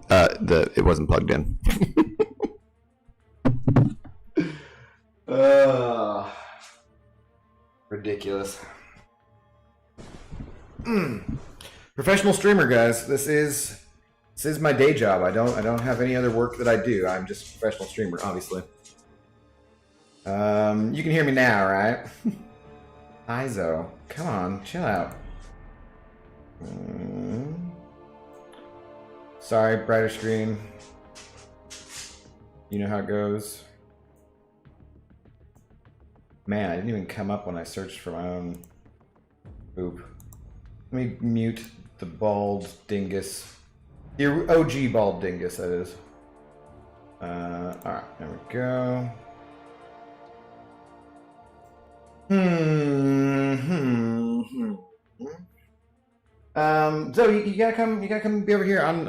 it wasn't plugged in. Ridiculous. Professional streamer, guys. This is my day job. I don't have any other work that I do. I'm just a professional streamer, obviously. You can hear me now, right? Izo, come on, chill out. Sorry, brighter screen. You know how it goes. Man, I didn't even come up when I searched for my own poop. Let me mute the bald dingus. The OG bald dingus, that is. Alright, there we go. Zoe, you gotta come be over here on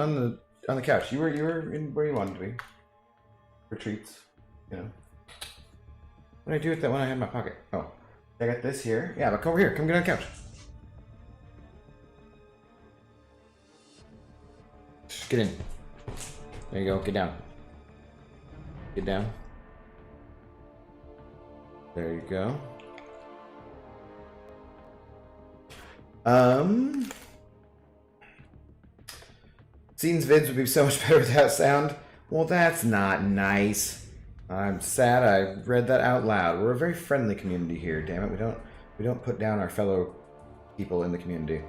the couch. You were in where you wanted to be. For treats, you know. What did I do with that one I had in my pocket? Oh, I got this here. Yeah, but come over here. Come get on the couch. Just get in. There you go. Get down. Get down. There you go. Scenes vids would be so much better without sound. Well, that's not nice. I'm sad I read that out loud. We're a very friendly community here, damn it. We don't put down our fellow people in the community.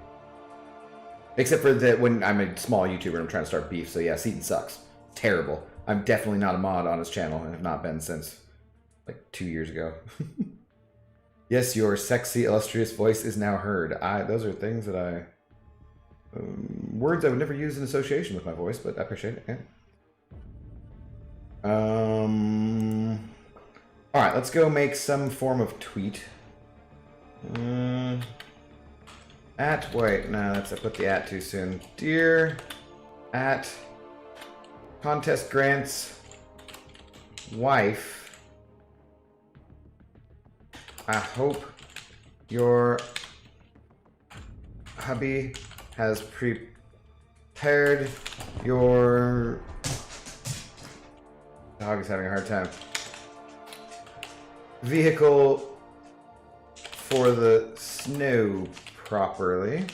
Except for that when I'm a small YouTuber and I'm trying to start beef, so yeah, Seaton sucks. Terrible. I'm definitely not a mod on his channel and have not been since like 2 years ago. Yes, your sexy, illustrious voice is now heard. Those are things that I... words I would never use in association with my voice, but I appreciate it, yeah. Alright, let's go make some form of tweet. Wait, no, I put the at too soon. Dear at contest grants wife, I hope your hubby has prepared your... Dog is having a hard time. Vehicle for the snow properly.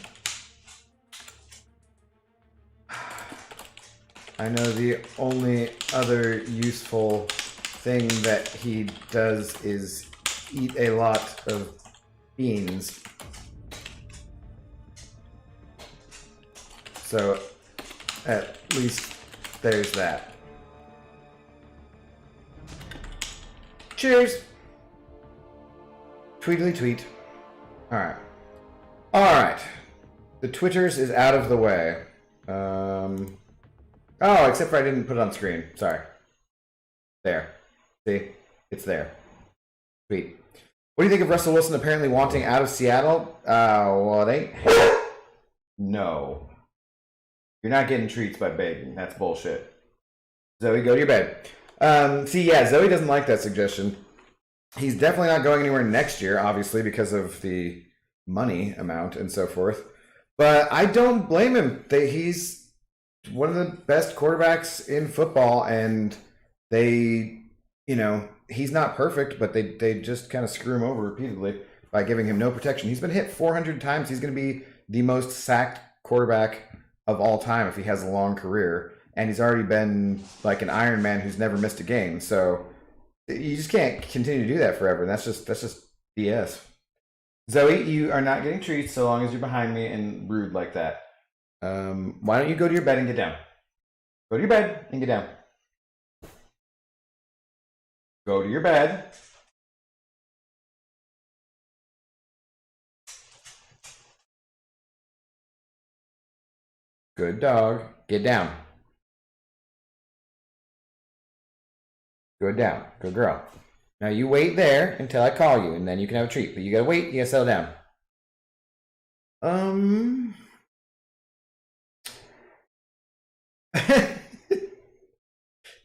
I know the only other useful thing that he does is eat a lot of beans. So at least there's that. Cheers! Tweedly tweet. Alright. Alright. The Twitters is out of the way. Oh, except for I didn't put it on screen. Sorry. There. See? It's there. Tweet. What do you think of Russell Wilson apparently wanting out of Seattle? Well, it ain't. No. You're not getting treats by begging. That's bullshit. Zoe, go to your bed. See, yeah, Zoe doesn't like that suggestion. He's definitely not going anywhere next year, obviously, because of the money amount and so forth. But I don't blame him. He's one of the best quarterbacks in football, and they, you know, he's not perfect, but they just kind of screw him over repeatedly by giving him no protection. He's been hit 400 times. He's going to be the most sacked quarterback of all time if he has a long career. And he's already been like an Iron Man who's never missed a game. So you just can't continue to do that forever. And that's just BS. Zoe, you are not getting treats so long as you're behind me and rude like that. Why don't you go to your bed and get down? Go to your bed and get down. Go to your bed. Good dog. Get down. Go down. Good girl. Now you wait there until I call you, and then you can have a treat. But you gotta wait. You gotta settle down.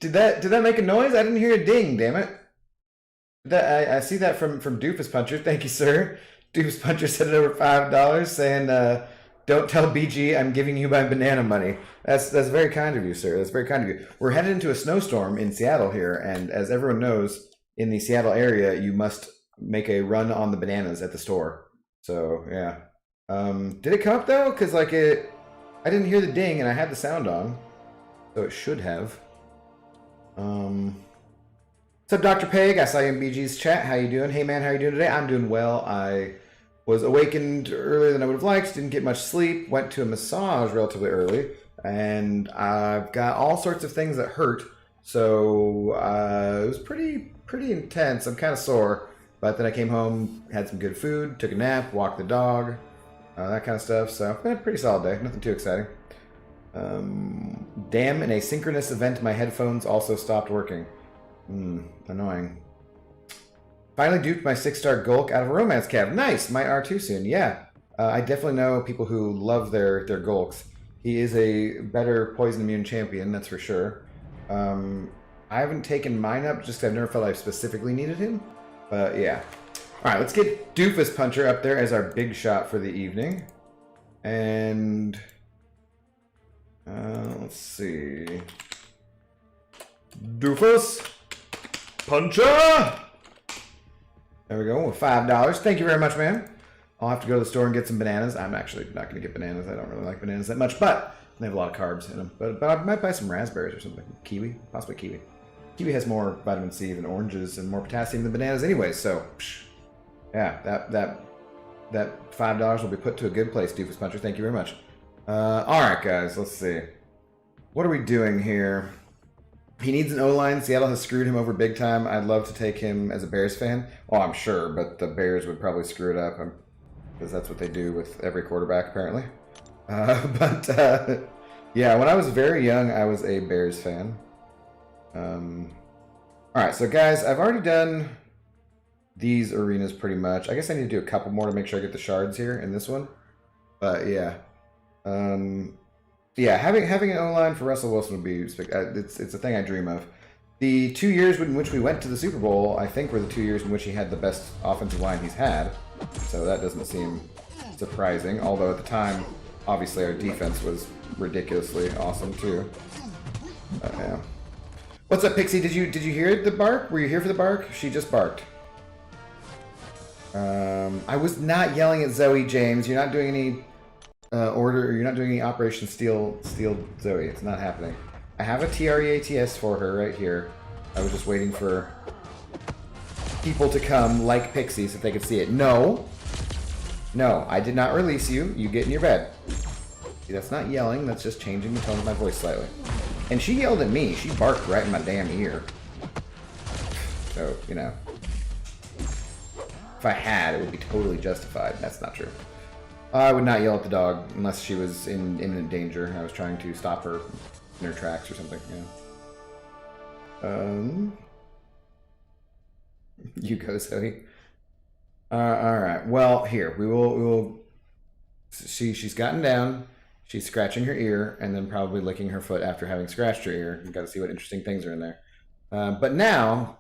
Did that make a noise? I didn't hear a ding. Damn it. I see that from Doofus Puncher. Thank you, sir. Doofus Puncher sent it over $5 saying Don't tell BG I'm giving you my banana money. That's very kind of you, sir. That's very kind of you. We're headed into a snowstorm in Seattle here, and as everyone knows, in the Seattle area, you must make a run on the bananas at the store. So yeah. Did it come up though? Because like I didn't hear the ding, and I had the sound on, so it should have. What's up, Dr. Peg? I saw you in BG's chat. How you doing? Hey man, how you doing today? I'm doing well. I was awakened earlier than I would have liked. Didn't get much sleep. Went to a massage relatively early, and I've got all sorts of things that hurt. So it was pretty intense. I'm kind of sore, but then I came home, had some good food, took a nap, walked the dog, that kind of stuff. So a pretty solid day. Nothing too exciting. Damn! In a synchronous event, my headphones also stopped working. Annoying. Finally duped my 6-star Gulk out of a romance cab. Nice! Might R2 soon. Yeah. I definitely know people who love their Gulks. He is a better poison immune champion, that's for sure. I haven't taken mine up just because I've never felt I specifically needed him. But yeah. Alright, let's get Doofus Puncher up there as our big shot for the evening. And let's see. Doofus Puncher! There we go, with $5. Thank you very much, man. I'll have to go to the store and get some bananas. I'm actually not going to get bananas. I don't really like bananas that much, but they have a lot of carbs in them. But I might buy some raspberries or something. Kiwi? Possibly kiwi. Kiwi has more vitamin C than oranges and more potassium than bananas anyway, so yeah, that $5 will be put to a good place, Doofus Puncher. Thank you very much. Alright, guys, let's see. What are we doing here? He needs an O-line. Seattle has screwed him over big time. I'd love to take him as a Bears fan. Oh, I'm sure, but the Bears would probably screw it up because that's what they do with every quarterback, apparently. Yeah, when I was very young, I was a Bears fan. Alright, so guys, I've already done these arenas pretty much. I guess I need to do a couple more to make sure I get the shards here in this one. But yeah. Yeah, having an O-line for Russell Wilson would be it's a thing I dream of. The 2 years in which we went to the Super Bowl, I think, were the 2 years in which he had the best offensive line he's had. So that doesn't seem surprising. Although at the time, obviously, our defense was ridiculously awesome too. Yeah. What's up, Pixie? Did you hear the bark? Were you here for the bark? She just barked. I was not yelling at Zoe, James. You're not doing any you're not doing any Operation Steal Zoe. It's not happening. I have a TREATS for her right here. I was just waiting for people to come like Pixie so they could see it. No, I did not release you. You get in your bed. See, that's not yelling. That's just changing the tone of my voice slightly. And she yelled at me. She barked right in my damn ear. So, you know. If I had, it would be totally justified. That's not true. I would not yell at the dog unless she was in imminent danger. I was trying to stop her in her tracks or something. Yeah. You go, Zoe. All right. Well, here we will. She's gotten down. She's scratching her ear and then probably licking her foot after having scratched her ear. You've got to see what interesting things are in there. But now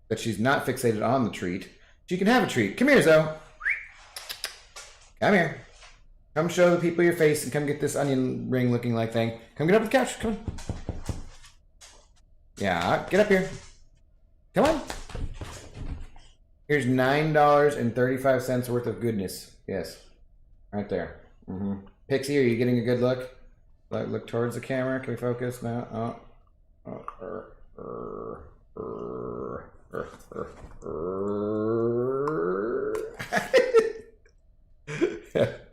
that she's not fixated on the treat, she can have a treat. Come here, Zoe. Come here. Come show the people your face and come get this onion ring looking like thing. Come get up the couch. Come on. Yeah, get up here. Come on. Here's $9.35 worth of goodness. Yes. Right there. Pixie, are you getting a good look? Look towards the camera. Can we focus now?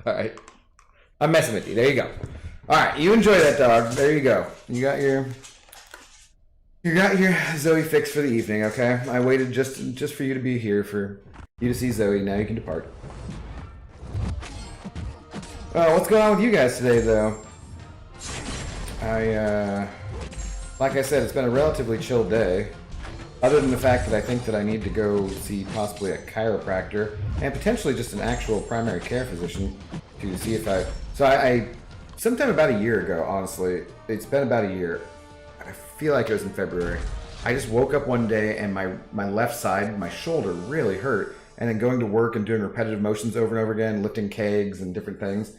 All right. I'm messing with you. There you go. All right. You enjoy that, dog. There you go. You got your Zoe fix for the evening. Okay. I waited just for you to be here for you to see Zoe. Now you can depart. What's going on with you guys today, though? Like I said, it's been a relatively chill day. Other than the fact that I think that I need to go see possibly a chiropractor and potentially just an actual primary care physician to see if I sometime about a year ago, honestly, it's been about a year. I feel like it was in February. I just woke up one day and my left side, my shoulder really hurt. And then going to work and doing repetitive motions over and over again, lifting kegs and different things,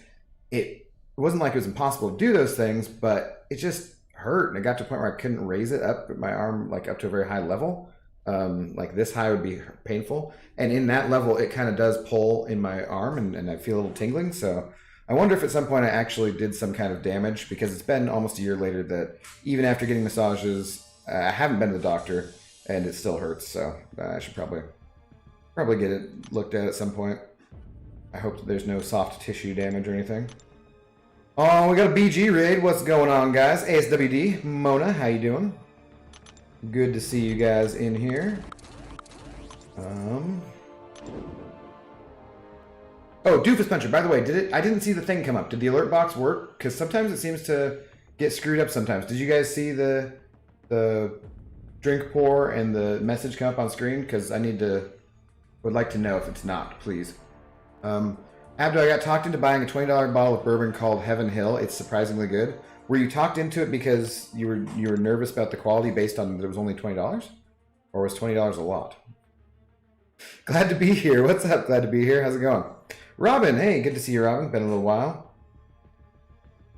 it wasn't like it was impossible to do those things, but it just hurt, and it got to a point where I couldn't raise it up my arm like up to a very high level. Like this high would be painful, and in that level it kind of does pull in my arm, and I feel a little tingling. So I wonder if at some point I actually did some kind of damage, because it's been almost a year later that even after getting massages, I haven't been to the doctor, and it still hurts. So I should probably get it looked at some point. I hope that there's no soft tissue damage or anything. Oh, we got a BG raid. What's going on, guys? ASWD, Mona, how you doing? Good to see you guys in here. Oh, Doofus Puncher, by the way, I didn't see the thing come up. Did the alert box work? Because sometimes it seems to get screwed up sometimes. Did you guys see the drink pour and the message come up on screen? Because would like to know if it's not, please. Abdo, I got talked into buying a $20 bottle of bourbon called Heaven Hill. It's surprisingly good. Were you talked into it because you were nervous about the quality based on that it was only $20? Or was $20 a lot? Glad to be here. What's up? Glad to be here. How's it going? Robin, hey, good to see you, Robin. Been a little while.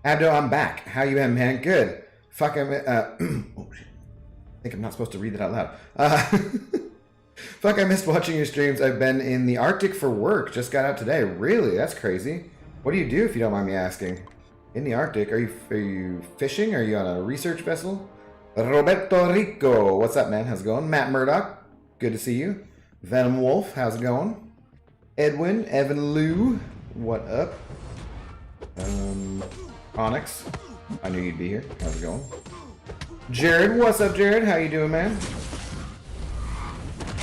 Abdo, I'm back. How you been, man? Good. Fuck, oh, shit. I think I'm not supposed to read that out loud. Fuck, I missed watching your streams. I've been in the Arctic for work. Just got out today. Really? That's crazy. What do you do, if you don't mind me asking? In the Arctic? Are you fishing? Are you on a research vessel? Roberto Rico. What's up, man? How's it going? Matt Murdoch. Good to see you. Venom Wolf. How's it going? Edwin, Evan Lou, what up? Onyx, I knew you'd be here. How's it going? Jared, what's up, Jared? How you doing, man?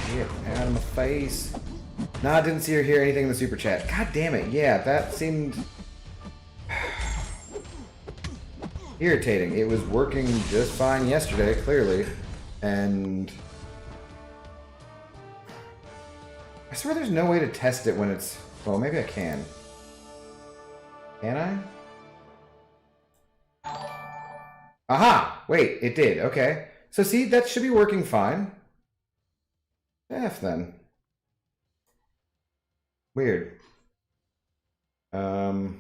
Get out of my face. Nah, I didn't see or hear anything in the super chat. God damn it, yeah, that seemed irritating. It was working just fine yesterday, clearly, and I swear there's no way to test it when it's... Well, maybe I can. Can I? Aha! Wait, it did. Okay. So see, that should be working fine. F then. Weird. Although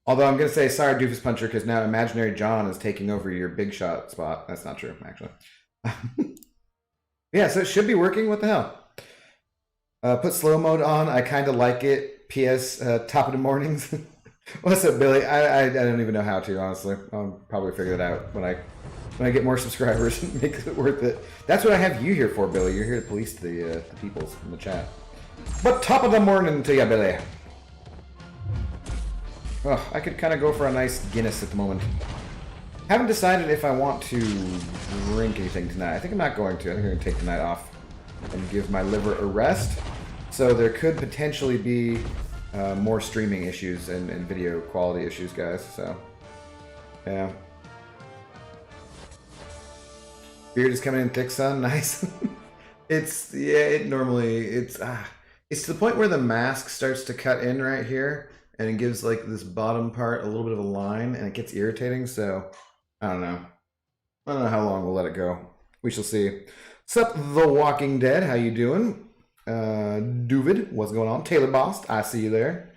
I'm going to say sorry, Doofus Puncher, because now Imaginary John is taking over your big shot spot. That's not true, actually. Yeah, so it should be working. What the hell? Put slow mode on. I kind of like it. P.S. Top of the mornings. What's up, Billy? I don't even know how to, honestly. I'll probably figure it out when I get more subscribers and make it worth it. That's what I have you here for, Billy. You're here to police the peoples in the chat. But top of the morning to ya, Billy. Oh, I could kind of go for a nice Guinness at the moment. Haven't decided if I want to drink anything tonight. I think I'm not going to. I think I'm going to take the night off and give my liver a rest. So there could potentially be more streaming issues and video quality issues, guys. So, yeah. Beard is coming in thick, son. Nice. It's to the point where the mask starts to cut in right here, and it gives like this bottom part a little bit of a line, and it gets irritating. So, I don't know. I don't know how long we'll let it go. We shall see. Sup, The Walking Dead? How you doing? Duvid, what's going on? Taylor Bost, I see you there.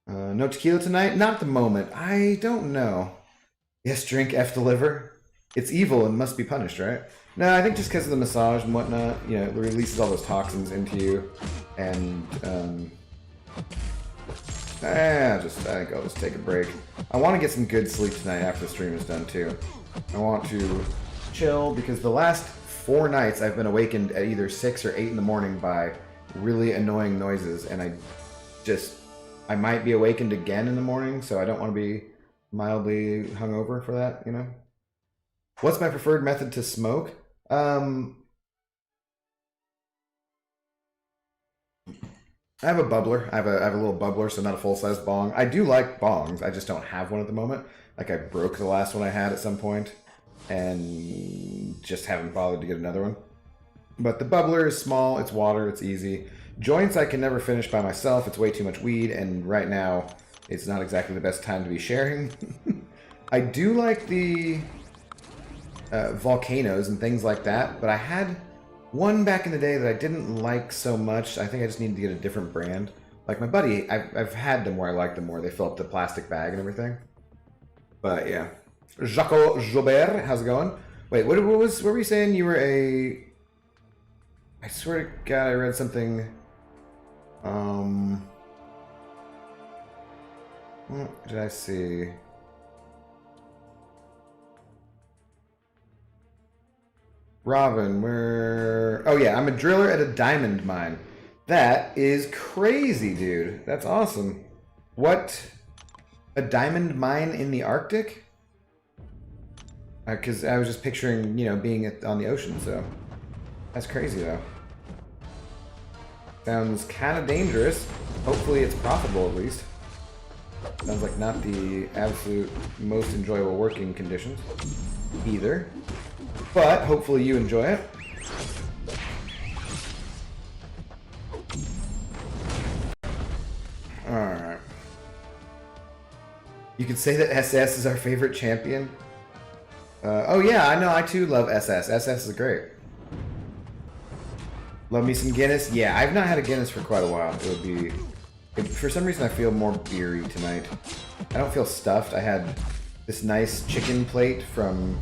No tequila tonight? Not at the moment. I don't know. Yes, drink F the liver. It's evil and must be punished, right? No, I think just because of the massage and whatnot, you know, it releases all those toxins into you, and I think I'll just take a break. I want to get some good sleep tonight after the stream is done too. I want to chill because the last 4 nights I've been awakened at either 6 or 8 in the morning by really annoying noises, and I might be awakened again in the morning, so I don't want to be mildly hungover for that, you know? What's my preferred method to smoke? I have a bubbler. I have a little bubbler, so not a full-size bong. I do like bongs. I just don't have one at the moment. Like, I broke the last one I had at some point, and just haven't bothered to get another one. But the bubbler is small, it's water, it's easy. Joints I can never finish by myself. It's way too much weed, and right now it's not exactly the best time to be sharing. I do like the volcanoes and things like that, but I had one back in the day that I didn't like so much. I think I just needed to get a different brand. Like my buddy, I've had them where I like them more. They fill up the plastic bag and everything. But yeah. Jaco Jobert, how's it going? Wait, what were you saying? You were a... I swear to God, I read something... What did I see? Robin, where... Oh yeah, I'm a driller at a diamond mine. That is crazy, dude. That's awesome. What? A diamond mine in the Arctic? Because I was just picturing, you know, being on the ocean, so... That's crazy, though. Sounds kind of dangerous. Hopefully it's profitable, at least. Sounds like not the absolute most enjoyable working conditions, either. But hopefully you enjoy it. Alright. You could say that SS is our favorite champion. Oh yeah, I know, I too love SS. SS is great. Love me some Guinness? Yeah, I've not had a Guinness for quite a while. It would be... For some reason I feel more beery tonight. I don't feel stuffed. I had this nice chicken plate from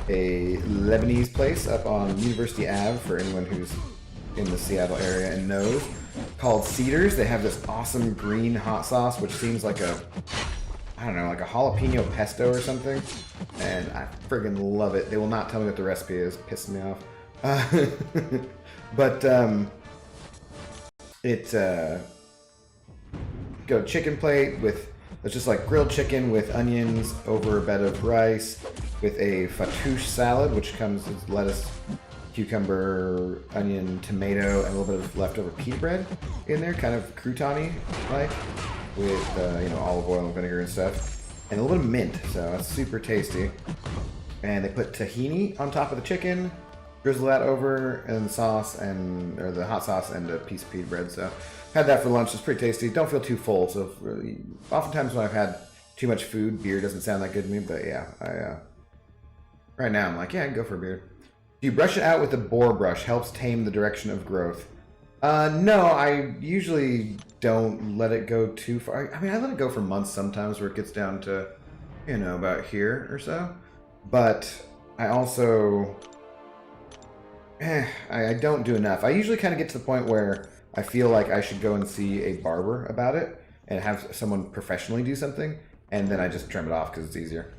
a Lebanese place up on University Ave, for anyone who's in the Seattle area and knows, called Cedars. They have this awesome green hot sauce, which seems like a, I don't know, like a jalapeno pesto or something. And I friggin' love it. They will not tell me what the recipe is. Pissing me off. But, got a chicken plate with, it's just like grilled chicken with onions over a bed of rice with a fattoush salad, which comes with lettuce, cucumber, onion, tomato, and a little bit of leftover pita bread in there, kind of crouton-y like, with, you know, olive oil and vinegar and stuff, and a little bit of mint, so that's super tasty. And they put tahini on top of the chicken, drizzle that over, and the sauce, and, or the hot sauce, and a piece of pita bread, so... Had that for lunch. It's pretty tasty. Don't feel too full. So really, oftentimes when I've had too much food, beer doesn't sound that good to me. But yeah, right now I'm like, yeah, I can go for a beer. Do you brush it out with a boar brush? Helps tame the direction of growth. No, I usually don't let it go too far. I mean, I let it go for months sometimes, where it gets down to, you know, about here or so. But I also, I don't do enough. I usually kind of get to the point where I feel like I should go and see a barber about it and have someone professionally do something, and then I just trim it off because it's easier.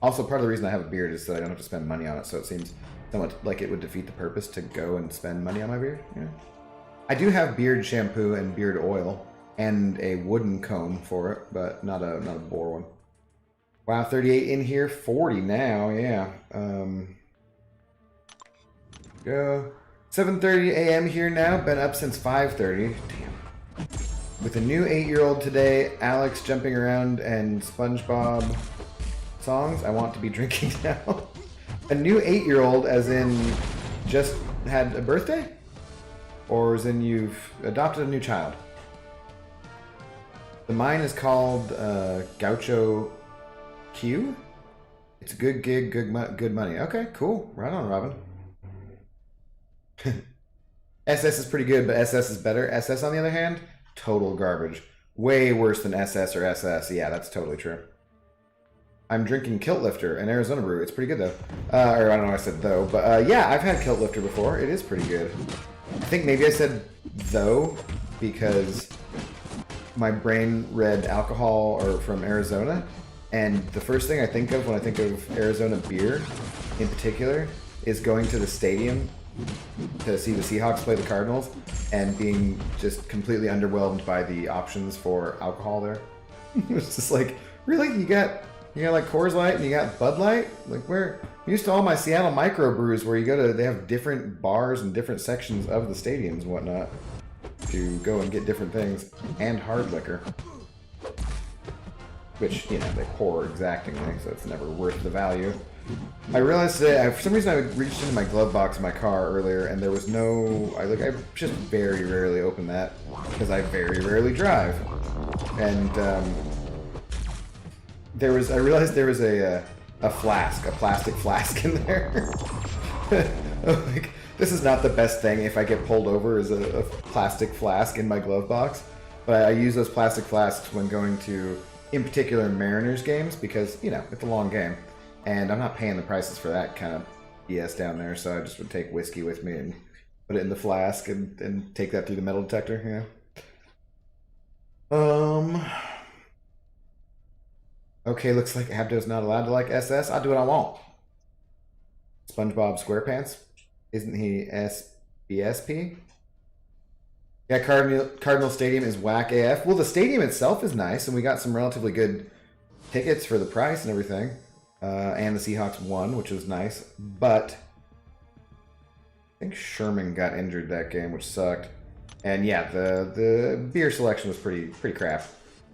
Also, part of the reason I have a beard is that I don't have to spend money on it, so it seems somewhat like it would defeat the purpose to go and spend money on my beard. Yeah. I do have beard shampoo and beard oil and a wooden comb for it, but not a boar one. Wow, 38 in here, 40 now, yeah. Go. 7:30 a.m. here now, been up since 5:30. Damn. With a new 8-year-old today, Alex jumping around and SpongeBob songs, I want to be drinking now. A new 8-year-old as in just had a birthday? Or as in you've adopted a new child? The mine is called Gaucho Q? It's a good gig, good money. Okay, cool. Right on, Robin. SS is pretty good, but SS is better. SS, on the other hand, total garbage. Way worse than SS or SS. Yeah, that's totally true. I'm drinking Kilt Lifter, an Arizona brew. It's pretty good, though. Or I don't know why I said though, but yeah, I've had Kilt Lifter before. It is pretty good. I think maybe I said though because my brain read alcohol or from Arizona, and the first thing I think of when I think of Arizona beer, in particular, is going to the stadium to see the Seahawks play the Cardinals and being just completely underwhelmed by the options for alcohol there. It's just like, really? You got like Coors Light and you got Bud Light? Like, where? I'm used to all my Seattle microbrews where you go to, they have different bars and different sections of the stadiums and whatnot to go and get different things, and hard liquor, which, you know, they pour exactingly, so it's never worth the value. I realized today, for some reason I reached into my glove box in my car earlier and there was no, I just very rarely open that because I very rarely drive. And I realized there was a flask, a plastic flask in there. This is not the best thing if I get pulled over as a plastic flask in my glove box. But I use those plastic flasks when going to, in particular, Mariners games because, you know, it's a long game. And I'm not paying the prices for that kind of BS down there, so I just would take whiskey with me and put it in the flask and take that through the metal detector, you know? Okay, looks like Abdo's not allowed to like SS. I'll do what I want. SpongeBob SquarePants? Isn't he SBSP? Yeah, Cardinal Stadium is whack AF. Well, the stadium itself is nice, and we got some relatively good tickets for the price and everything. And the Seahawks won, which was nice. But I think Sherman got injured that game, which sucked. And yeah, the beer selection was pretty crap.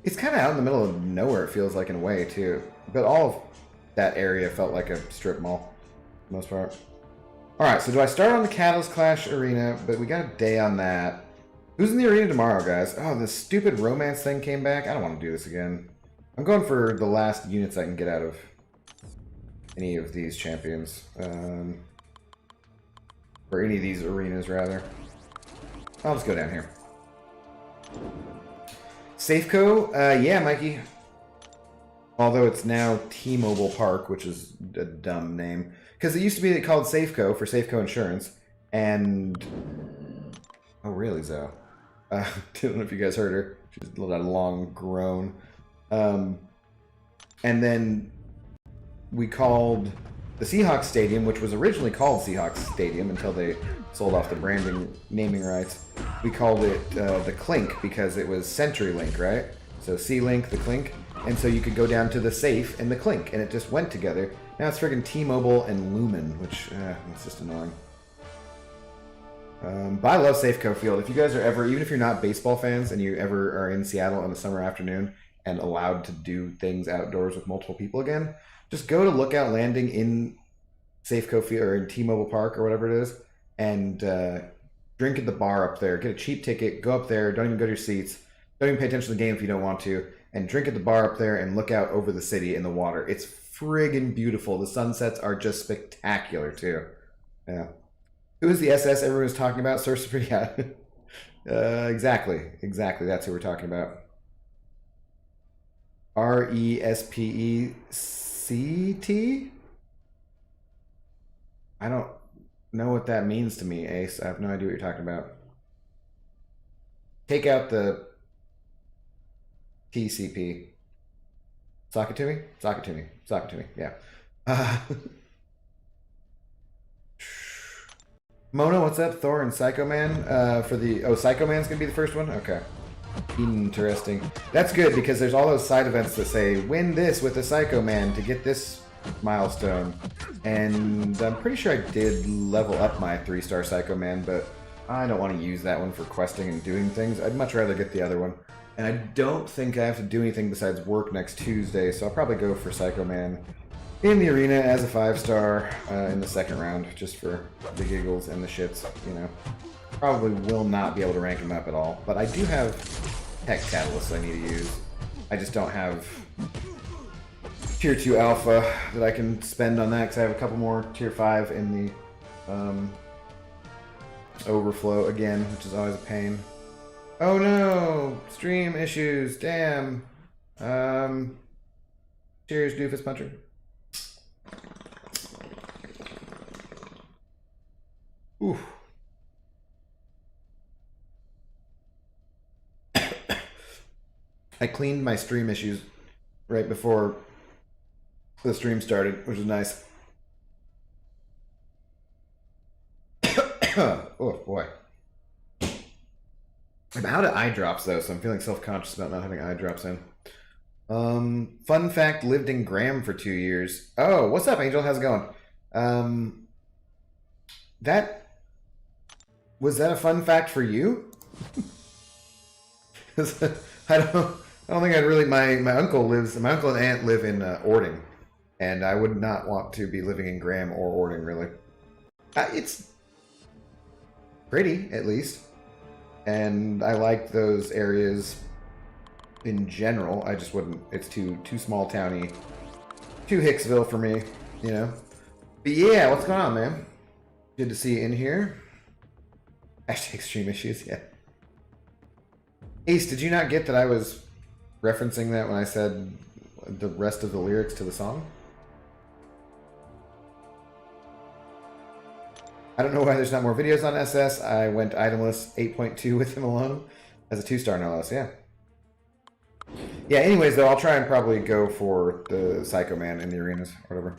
It's kind of out in the middle of nowhere, it feels like, in a way, too. But all of that area felt like a strip mall, for the most part. Alright, so do I start on the Catalyst Clash Arena? But we got a day on that. Who's in the arena tomorrow, guys? Oh, this stupid romance thing came back. I don't want to do this again. I'm going for the last units I can get out of any of these champions. Or any of these arenas, rather. I'll just go down here. Safeco? Yeah, Mikey. Although it's now T-Mobile Park, which is a dumb name. Because it used to be called Safeco for Safeco Insurance. And... oh, really, Zoe? I don't know if you guys heard her. She's a little long groan. And then we called the Seahawks Stadium, which was originally called Seahawks Stadium until they sold off the branding naming rights. We called it the Clink because it was CenturyLink, right? So C-Link, the Clink. And so you could go down to the Safe and the Clink, and it just went together. Now it's friggin' T-Mobile and Lumen, which, it's just annoying. But I love Safeco Field. If you guys are ever, even if you're not baseball fans and you ever are in Seattle on a summer afternoon and allowed to do things outdoors with multiple people again, just go to Lookout Landing in Safeco Field or in T-Mobile Park or whatever it is, and drink at the bar up there. Get a cheap ticket, go up there, don't even go to your seats, don't even pay attention to the game if you don't want to, and drink at the bar up there and look out over the city and the water. It's friggin' beautiful. The sunsets are just spectacular too. Yeah. Who is the SS everyone's talking about? Sorcerer, yeah. Exactly. That's who we're talking about. RESPECT? I don't know what that means to me, Ace. I have no idea what you're talking about. Take out the TCP. Sock it to me? Sock it to me. Sock it to me. Yeah. Mona, what's up? Thor and Psycho Man for the... oh, Psycho Man's going to be the first one? Okay. Interesting. That's good because there's all those side events that say, win this with a Psycho Man to get this milestone. And I'm pretty sure I did level up my 3-star Psycho Man, but I don't want to use that one for questing and doing things. I'd much rather get the other one. And I don't think I have to do anything besides work next Tuesday, so I'll probably go for Psycho Man in the arena as a 5-star in the second round, just for the giggles and the shits, you know. Probably will not be able to rank him up at all, but I do have tech catalysts I need to use. I just don't have tier 2 alpha that I can spend on that, because I have a couple more tier 5 in the overflow again, which is always a pain. Oh no! Stream issues, damn. Cheers, Doofus Puncher. Oof. I cleaned my stream issues right before the stream started, which was nice. Oh boy. I'm out of eye drops though, so I'm feeling self-conscious about not having eye drops in. Fun fact, lived in Graham for 2 years. Oh, what's up, Angel? How's it going? Was that a fun fact for you? I don't think I'd really. My uncle and aunt live in Ording, and I would not want to be living in Graham or Ording really. It's pretty, at least, and I like those areas in general. I just wouldn't. It's too small towny, too Hicksville for me, you know. But yeah, what's going on, man? Good to see you in here. Hashtag stream issues, yeah. Ace, did you not get that I was referencing that when I said the rest of the lyrics to the song? I don't know why there's not more videos on SS. I went itemless 8.2 with him alone as a 2-star no less, yeah. Yeah, anyways, though, I'll try and probably go for the Psycho Man in the arenas, whatever.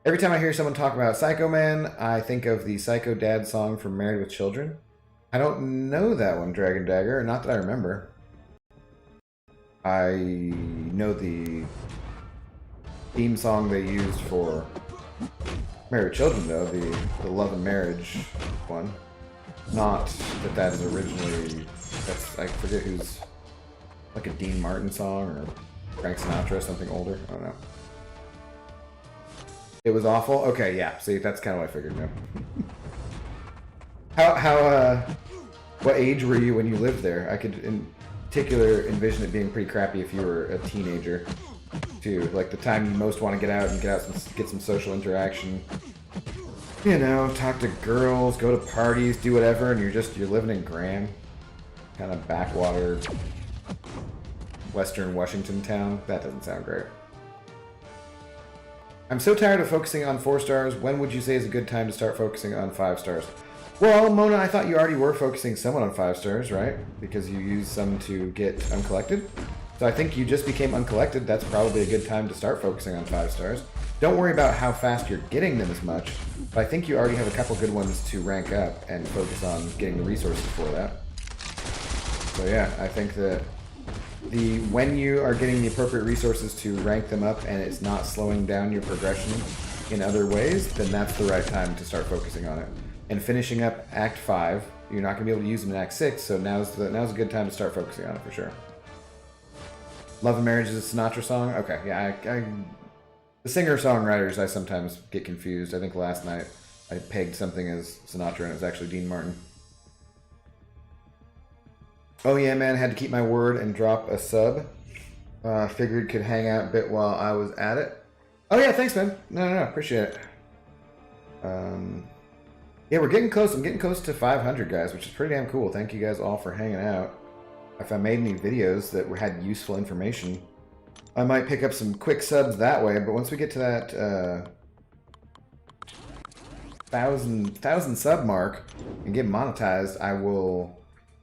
Every time I hear someone talk about Psycho Man, I think of the Psycho Dad song from Married with Children. I don't know that one, Dragon Dagger, not that I remember. I know the theme song they used for Married with Children, though, the Love and Marriage one. Not that that is originally, that's, I forget who's, like a Dean Martin song or Frank Sinatra, something older. I don't know. It was awful? Okay, yeah. See, that's kind of what I figured, no. What age were you when you lived there? I could, in particular, envision it being pretty crappy if you were a teenager, too. Like, the time you most want to get out and get some social interaction. You know, talk to girls, go to parties, do whatever, and you're living in Graham. Kind of backwater Western Washington town. That doesn't sound great. I'm so tired of focusing on 4 stars. When would you say is a good time to start focusing on 5 stars? Well, Mona, I thought you already were focusing somewhat on 5 stars, right? Because you used some to get uncollected. So I think you just became uncollected. That's probably a good time to start focusing on 5 stars. Don't worry about how fast you're getting them as much, but I think you already have a couple good ones to rank up and focus on getting the resources for that. So yeah, I think that when you are getting the appropriate resources to rank them up and it's not slowing down your progression in other ways, then that's the right time to start focusing on it. And finishing up Act 5, you're not going to be able to use them in Act 6, so now's a good time to start focusing on it for sure. Love and Marriage is a Sinatra song? Okay, yeah, the singer-songwriters I sometimes get confused. I think last night I pegged something as Sinatra and it was actually Dean Martin. Oh yeah, man, had to keep my word and drop a sub. Figured could hang out a bit while I was at it. Oh yeah, thanks, man. No, appreciate it. Yeah, we're getting close. I'm getting close to 500, guys, which is pretty damn cool. Thank you guys all for hanging out. If I made any videos that had useful information, I might pick up some quick subs that way, but once we get to that 1,000 sub mark and get monetized, I will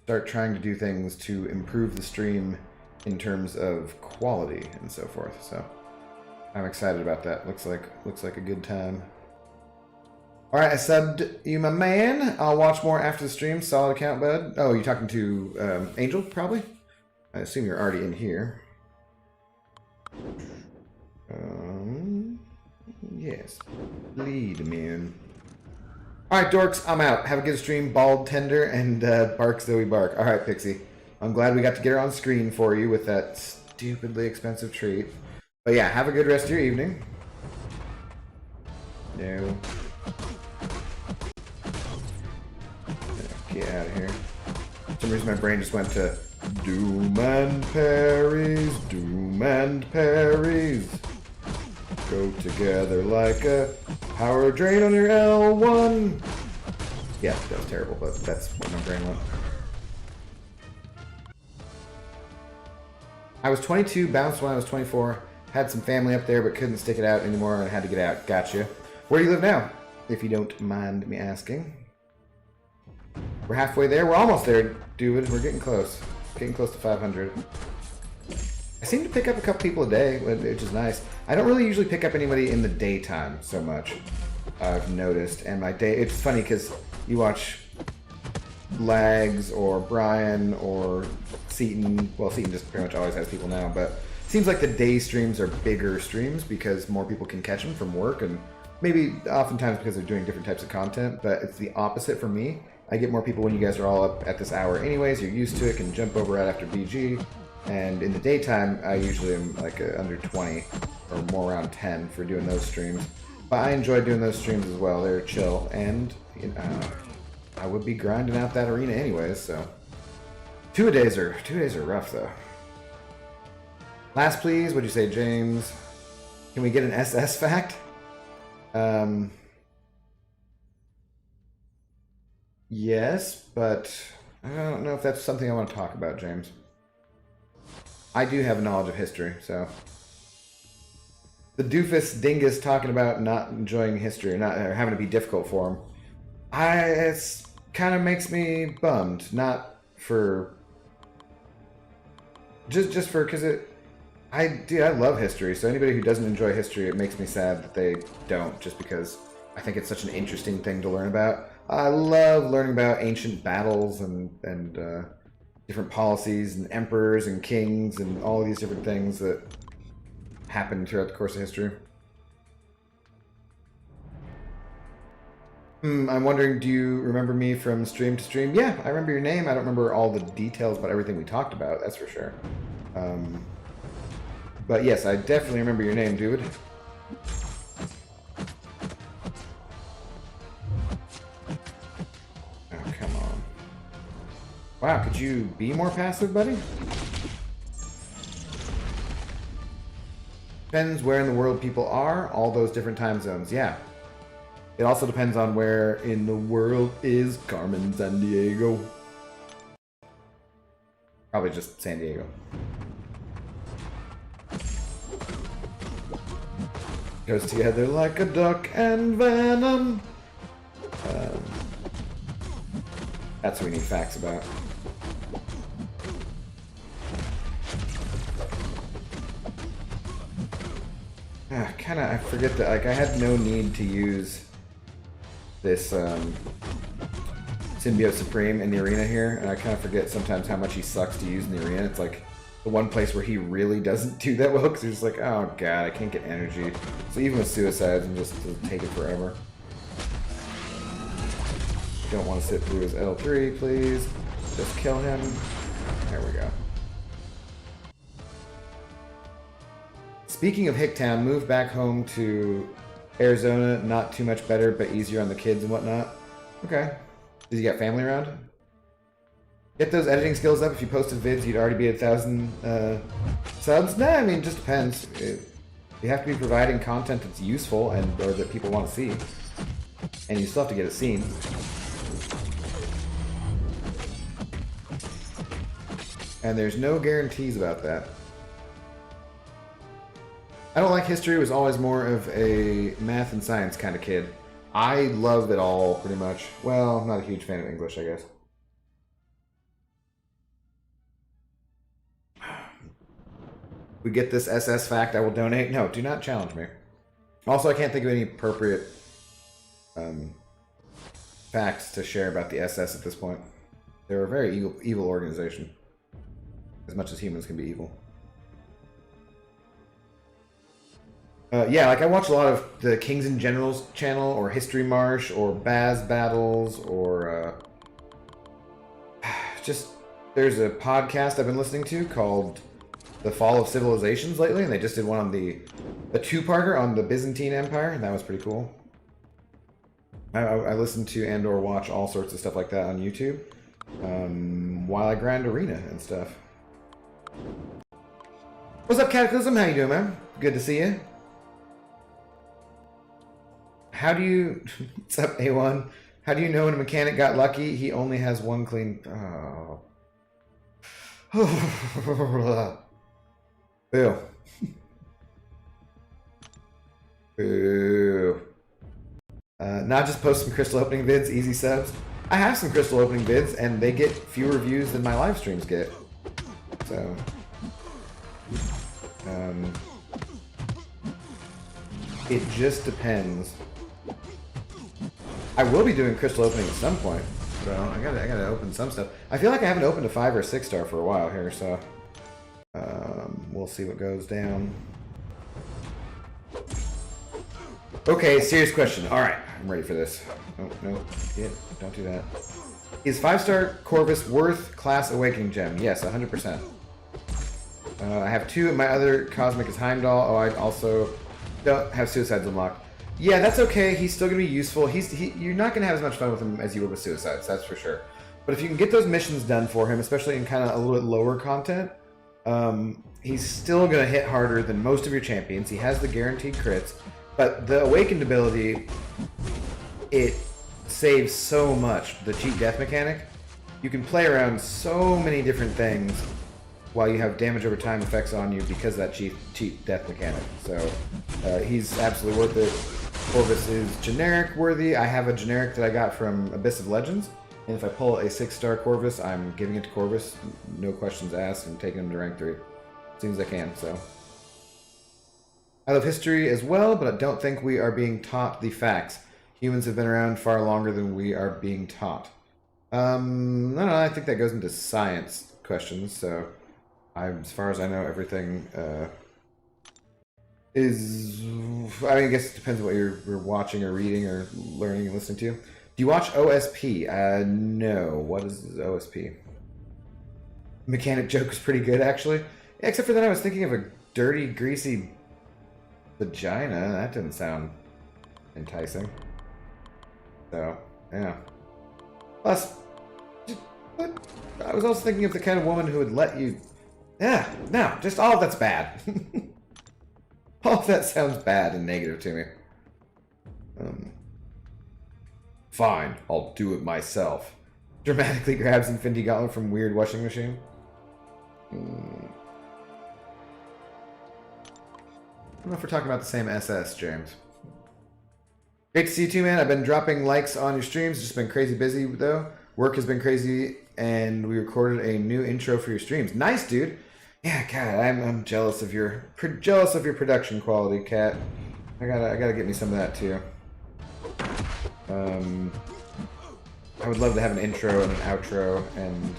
start trying to do things to improve the stream in terms of quality and so forth. So I'm excited about that. Looks like a good time. All right, I subbed you, my man. I'll watch more after the stream. Solid account, bud. Oh, you're talking to Angel, probably? I assume you're already in here. Yes. Lead me in. Alright, dorks, I'm out. Have a good stream, Bald Tender, and Bark Zoe Bark. Alright, Pixie. I'm glad we got to get her on screen for you with that stupidly expensive treat. But yeah, have a good rest of your evening. No. Get out of here. For some reason my brain just went to Doom and Parries, Doom and Parries. Go together like a power drain on your L1. Yeah, that was terrible, but that's what my brain went. I was 22, bounced when I was 24. Had some family up there, but couldn't stick it out anymore and had to get out. Gotcha. Where do you live now? If you don't mind me asking. We're halfway there. We're almost there, dude. We're getting close. Getting close to 500. I seem to pick up a couple people a day, which is nice. I don't really usually pick up anybody in the daytime so much, I've noticed. And my day, it's funny because you watch Lags or Brian or Seaton. Well, Seaton just pretty much always has people now, but it seems like the day streams are bigger streams because more people can catch them from work and maybe oftentimes because they're doing different types of content, but it's the opposite for me. I get more people when you guys are all up at this hour anyways. You're used to it, can jump over right after BG. And in the daytime, I usually am like under 20 or more around 10 for doing those streams. But I enjoy doing those streams as well. They're chill, and you know, I would be grinding out that arena anyways. So 2 days are rough though. Last please, what'd you say, James? Can we get an SS fact? Yes, but I don't know if that's something I want to talk about, James. I do have a knowledge of history, so... The doofus dingus talking about not enjoying history or having to be difficult for him. It kind of makes me bummed. Not for... Just for... Because I love history, so anybody who doesn't enjoy history, it makes me sad that they don't, just because I think it's such an interesting thing to learn about. I love learning about ancient battles and different policies and emperors and kings and all these different things that happened throughout the course of history. I'm wondering, do you remember me from stream to stream? Yeah, I remember your name. I don't remember all the details about everything we talked about, that's for sure. But yes, I definitely remember your name, dude. Oh, come on. Wow, could you be more passive, buddy? Depends where in the world people are, all those different time zones, yeah. It also depends on where in the world is Carmen Sandiego. Probably just San Diego. Goes together like a duck and venom. That's what we need facts about. I forget that, like, I had no need to use this Symbiote Supreme in the arena here, and I kind of forget sometimes how much he sucks to use in the arena. It's like the one place where he really doesn't do that well, because he's just like, oh god, I can't get energy. So even with suicides, I'm just take it forever. Don't want to sit through his L3, please. Just kill him. There we go. Speaking of Hicktown, moved back home to Arizona. Not too much better, but easier on the kids and whatnot. Okay. Does he got family around? Get those editing skills up. If you posted vids, you'd already be at 1,000 subs. Nah, I mean, it just depends. You have to be providing content that's useful or that people want to see. And you still have to get it seen. And there's no guarantees about that. I don't like history. Was always more of a math and science kind of kid. I love it all, pretty much. Well, I'm not a huge fan of English, I guess. We get this SS fact, I will donate. No, do not challenge me. Also, I can't think of any appropriate facts to share about the SS at this point. They're a very evil organization. As much as humans can be evil. Yeah, like I watch a lot of the Kings and Generals channel, or History Marsh, or Baz Battles, or just there's a podcast I've been listening to called The Fall of Civilizations lately, and they just did one on the two-parter on the Byzantine Empire, and that was pretty cool. I listen to and or watch all sorts of stuff like that on YouTube while I grind Arena and stuff. What's up, Cataclysm? How you doing, man? Good to see you. How do you... What's up, A1? How do you know when a mechanic got lucky? He only has one clean... Oh. Boo. Boo. Not just post some crystal opening vids, easy subs. I have some crystal opening vids, and they get fewer views than my live streams get. So... it just depends. I will be doing crystal opening at some point, so I gotta open some stuff. I feel like I haven't opened a 5 or 6 star for a while here, so we'll see what goes down. Okay, serious question. All right, I'm ready for this. Oh no, don't do that. Is 5-star Corvus worth Class Awakening Gem? Yes, 100%. I have 2, and my other Cosmic is Heimdall. Oh, I also don't have Suicides unlocked. Yeah, that's okay. He's still going to be useful. You're not going to have as much fun with him as you would with Suicides, that's for sure. But if you can get those missions done for him, especially in kind of a little bit lower content, he's still going to hit harder than most of your champions. He has the guaranteed crits, but the Awakened ability, it saves so much. The cheat death mechanic, you can play around so many different things while you have damage over time effects on you because of that cheap death mechanic. So he's absolutely worth it. Corvus is generic worthy. I have a generic that I got from Abyss of Legends, and if I pull a 6-star Corvus, I'm giving it to Corvus, no questions asked, and taking him to rank 3 as soon as I can. So I love history as well, but I don't think we are being taught the facts. Humans have been around far longer than we are being taught. No, I think that goes into science questions. So as far as I know, everything is, I mean, I guess it depends on what you're watching or reading or learning and listening to. Do you watch OSP? No. What is OSP? Mechanic joke is pretty good, actually. Except for that, I was thinking of a dirty, greasy vagina. That didn't sound enticing. So, yeah. Plus, I was also thinking of the kind of woman who would let you... Yeah, no, just all of that's bad. All of that sounds bad and negative to me. Fine, I'll do it myself. Dramatically grabs Infinity Gauntlet from weird washing machine. I don't know if we're talking about the same SS, James. Great to see you too, man. I've been dropping likes on your streams. Just been crazy busy, though. Work has been crazy, and we recorded a new intro for your streams. Nice, dude. Yeah, God, I'm jealous of your production quality, Kat. I gotta get me some of that too. I would love to have an intro and an outro and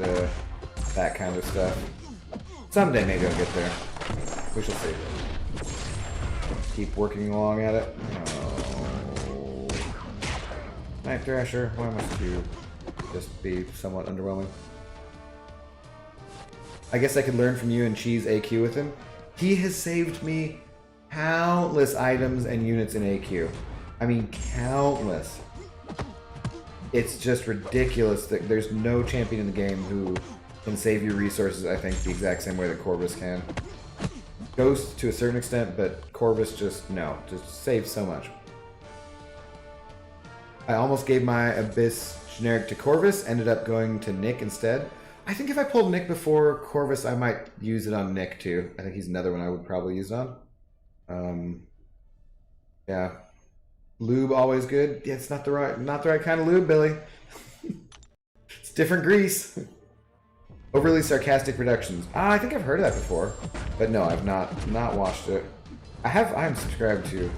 that kind of stuff. Someday maybe I'll get there. We shall see. Keep working along at it. Oh. Night Thrasher, why must you just be somewhat underwhelming? I guess I could learn from you and cheese AQ with him. He has saved me countless items and units in AQ. I mean, countless. It's just ridiculous that there's no champion in the game who can save you resources, I think, the exact same way that Corvus can. Ghost to a certain extent, but Corvus just saves so much. I almost gave my Abyss generic to Corvus, ended up going to Nick instead. I think if I pulled Nick before Corvus, I might use it on Nick too. I think he's another one I would probably use it on. Yeah. Lube always good. Yeah, it's not the right kind of lube, Billy. It's different grease. Overly sarcastic productions. I think I've heard of that before, but no, I've not watched it. I'm subscribed to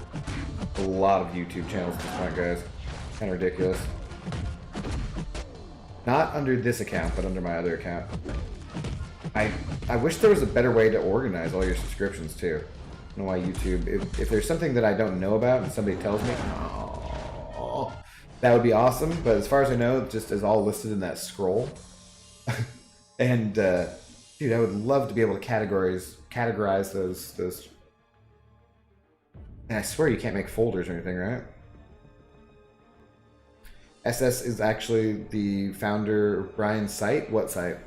a lot of YouTube channels at this point, guys. Kind of ridiculous. Not under this account, but under my other account. I wish there was a better way to organize all your subscriptions too. I don't know why YouTube, if there's something that I don't know about and somebody tells me, oh, that would be awesome. But as far as I know, it just is all listed in that scroll. And dude, I would love to be able to categorize those. And I swear you can't make folders or anything, right? SS is actually the founder Brian's site. What site?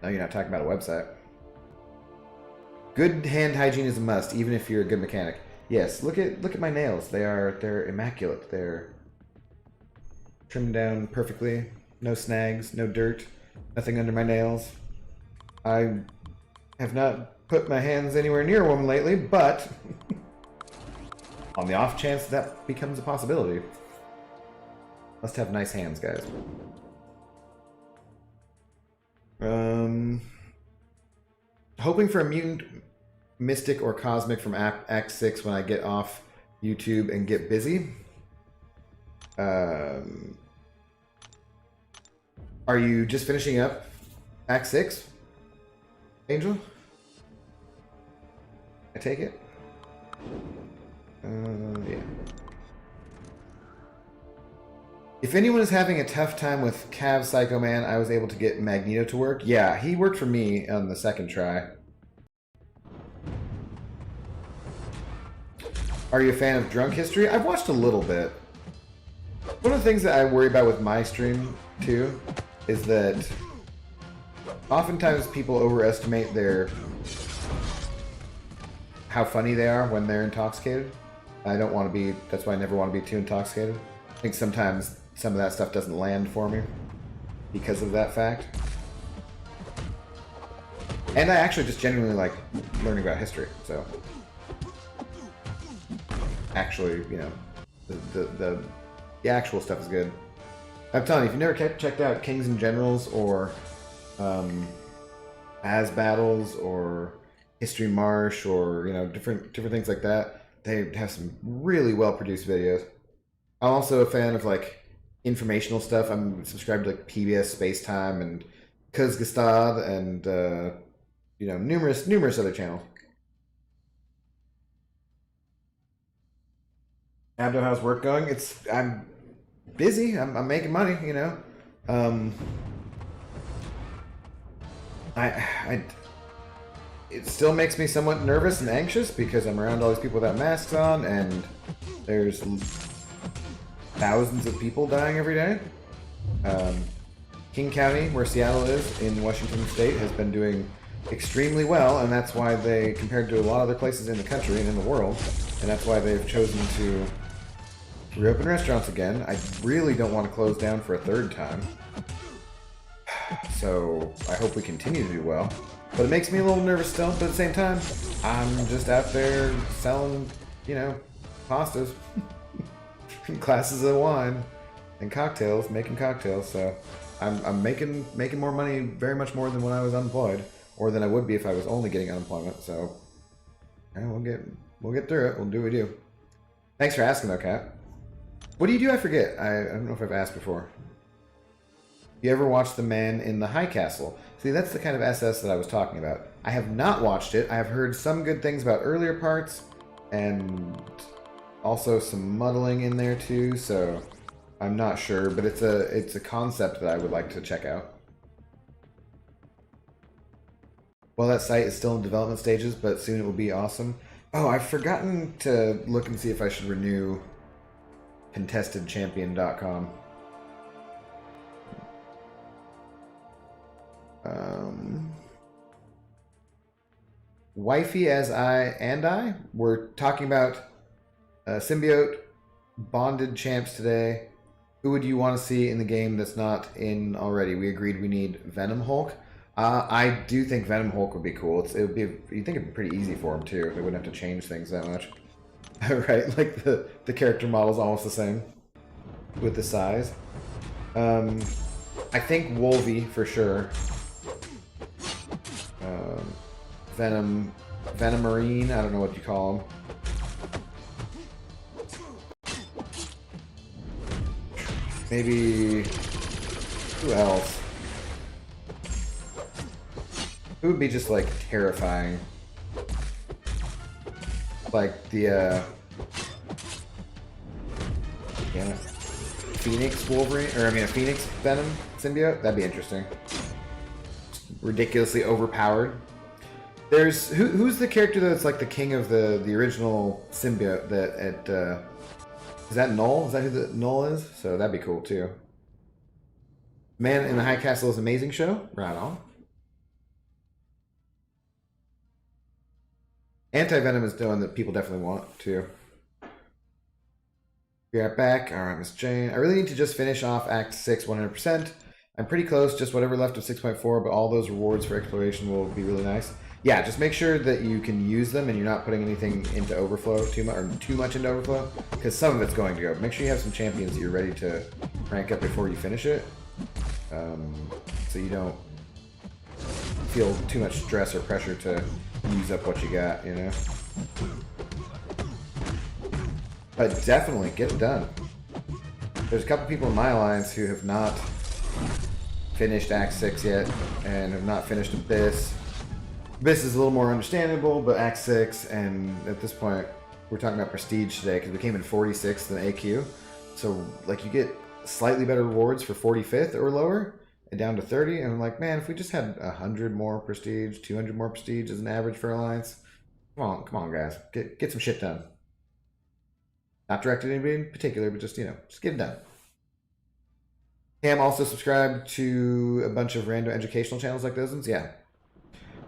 No, you're not talking about a website. Good hand hygiene is a must, even if you're a good mechanic. Yes, look at my nails. They're immaculate. They're trimmed down perfectly. No snags, no dirt, nothing under my nails. I have not put my hands anywhere near a woman lately, but on the off chance that becomes a possibility. Must have nice hands, guys. Hoping for a mutant, mystic, or cosmic from Act 6 when I get off YouTube and get busy. Are you just finishing up Act 6, Angel? I take it? Yeah. If anyone is having a tough time with Cav Psycho Man, I was able to get Magneto to work. Yeah, he worked for me on the second try. Are you a fan of Drunk History? I've watched a little bit. One of the things that I worry about with my stream, too, is that oftentimes people overestimate how funny they are when they're intoxicated. I don't want to be, that's why I never want to be too intoxicated. I think sometimes some of that stuff doesn't land for me. because of that fact. And I actually just genuinely like learning about history, so actually, you know, the actual stuff is good. I'm telling you, if you've never checked out Kings and Generals or As Battles or History Marsh or, you know, different things like that, they have some really well produced videos. I'm also a fan of like informational stuff. I'm subscribed to like PBS Space Time and Kuzgustad and you know, numerous other channels. Abdo, how's work going? I'm busy. I'm making money. You know, I it still makes me somewhat nervous and anxious because I'm around all these people without masks on, and there's thousands of people dying every day. King County, where Seattle is in Washington State, has been doing extremely well, and that's why they, compared to a lot of other places in the country and in the world, and that's why they've chosen to reopen restaurants again. I really don't want to close down for a third time, so I hope we continue to do well. But it makes me a little nervous still, but at the same time, I'm just out there selling, you know, pastas, glasses of wine, and cocktails, making cocktails, so I'm making more money, very much more than when I was unemployed, or than I would be if I was only getting unemployment. So yeah, we'll get through it. We'll do what we do. Thanks for asking though, Kat. What do you do? I forget. I don't know if I've asked before. You ever watched The Man in the High Castle? See, that's the kind of SS that I was talking about. I have not watched it. I have heard some good things about earlier parts, and also some muddling in there too, so I'm not sure, but it's a concept that I would like to check out. Well, that site is still in development stages, but soon it will be awesome. Oh, I've forgotten to look and see if I should renew contestedchampion.com. Wifey as I were talking about symbiote bonded champs today. Who would you want to see in the game that's not in already? We agreed we need Venom Hulk. I do think Venom Hulk would be cool. It would be, you think it'd be pretty easy for him too. They wouldn't have to change things that much. Right? Like the character model's almost the same with the size. I think Wolvie for sure. Venomarine, I don't know what you call him. Maybe, who else? Who would be just like terrifying? Like the damn it, Phoenix Wolverine, or I mean a Phoenix Venom symbiote. That'd be interesting. Ridiculously overpowered. There's who's the character that's like the king of the original symbiote that is that Null? Is that who the Null is? So that'd be cool too. Man in the High Castle is an amazing show. Right on. Anti-Venom is the one that people definitely want too. Be right back. All right, Miss Jane. I really need to just finish off Act 6 100%. I'm pretty close, just whatever left of 6.4, but all those rewards for exploration will be really nice. Yeah, just make sure that you can use them and you're not putting anything into overflow too much into overflow, because some of it's going to go. Make sure you have some champions that you're ready to rank up before you finish it, so you don't feel too much stress or pressure to use up what you got, you know? But definitely, get it done. There's a couple people in my alliance who have not finished Act 6 yet, and have not finished Abyss. Abyss is a little more understandable, but Act 6, and at this point, we're talking about Prestige today, because we came in 46th in AQ. So, like, you get slightly better rewards for 45th or lower, and down to 30, and I'm like, man, if we just had 100 more Prestige, 200 more Prestige as an average for Alliance, come on, guys, get some shit done. Not directed at anybody in particular, but just, you know, just get it done. Cam also subscribed to a bunch of random educational channels like those ones. Yeah.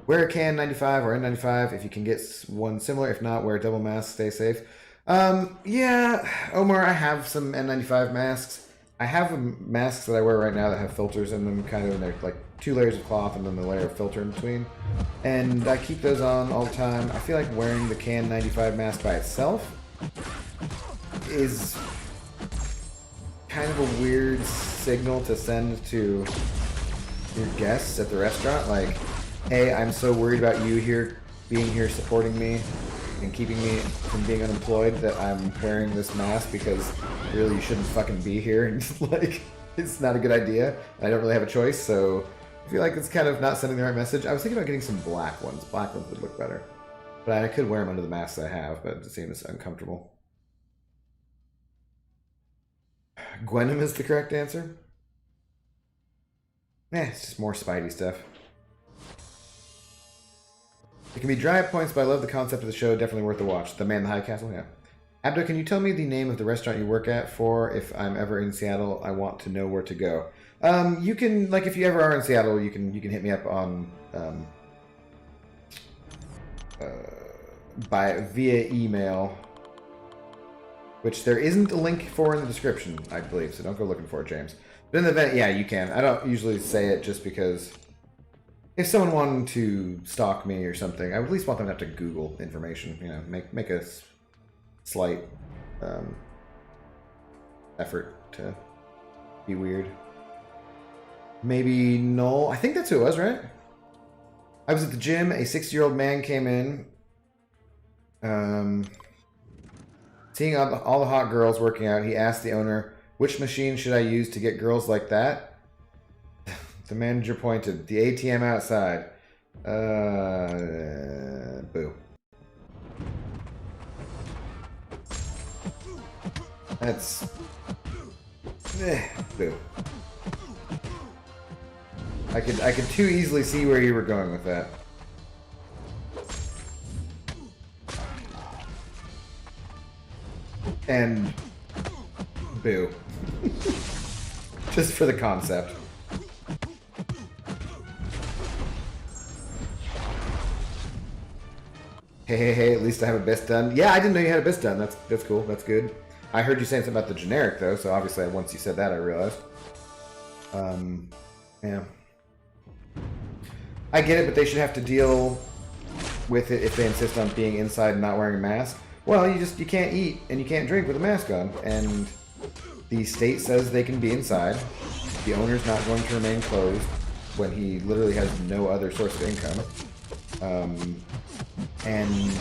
Wear a KN95 or N95 if you can get one similar. If not, wear a double mask. Stay safe. Yeah, Omar, I have some N95 masks. I have masks that I wear right now that have filters in them, kind of, and they're like 2 layers of cloth and then the layer of filter in between. And I keep those on all the time. I feel like wearing the KN95 mask by itself is kind of a weird signal to send to your guests at the restaurant. Like, hey, I'm so worried about you here, being here, supporting me, and keeping me from being unemployed that I'm wearing this mask because really you shouldn't fucking be here. And like, it's not a good idea. I don't really have a choice, so I feel like it's kind of not sending the right message. I was thinking about getting some black ones. Black ones would look better. But I could wear them under the masks I have, but it seems uncomfortable. Gwenham is the correct answer. It's just more Spidey stuff. It can be dry at points, but I love the concept of the show. Definitely worth the watch. The Man in the High Castle, yeah. Abdo, can you tell me the name of the restaurant you work at for if I'm ever in Seattle? I want to know where to go. You can, like, if you ever are in Seattle, you can hit me up on via email, which there isn't a link for in the description, I believe. So don't go looking for it, James. But in the event, yeah, you can. I don't usually say it just because if someone wanted to stalk me or something, I would at least want them to have to Google information. You know, make a slight effort to be weird. Maybe Noel. I think that's who it was, right? I was at the gym. A 60-year-old man came in. Seeing all the hot girls working out, he asked the owner, "Which machine should I use to get girls like that?" The manager pointed. "The ATM outside." Boo. That's... boo. I could too easily see where you were going with that. And boo. Just for the concept. Hey, at least I have a best done. Yeah, I didn't know you had a best done. That's cool. That's good. I heard you saying something about the generic, though, so obviously once you said that, I realized. Yeah. I get it, but they should have to deal with it if they insist on being inside and not wearing a mask. Well, you can't eat and you can't drink with a mask on, and the state says they can be inside. The owner's not going to remain closed when he literally has no other source of income. And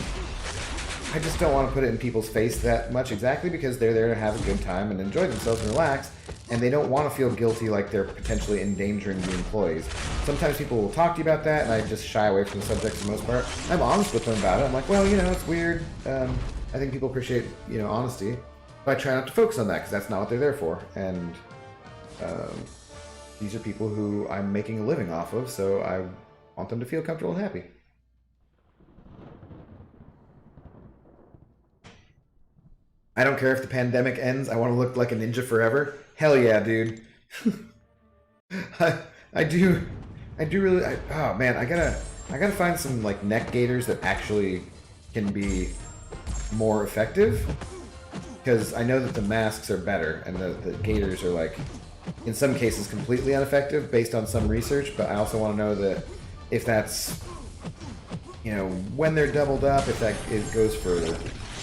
I just don't want to put it in people's face that much exactly because they're there to have a good time and enjoy themselves and relax, and they don't want to feel guilty like they're potentially endangering the employees. Sometimes people will talk to you about that, and I just shy away from the subject for the most part. I'm honest with them about it. I'm like, well, it's weird. I think people appreciate, honesty. But I try not to focus on that because that's not what they're there for. And these are people who I'm making a living off of, so I want them to feel comfortable and happy. I don't care if the pandemic ends. I want to look like a ninja forever. Hell yeah, dude. I do really. Oh man, I gotta find some like neck gaiters that actually can be more effective. Because I know that the masks are better, and the gaiters are like, in some cases, completely ineffective based on some research. But I also want to know that if that's, when they're doubled up, if it goes for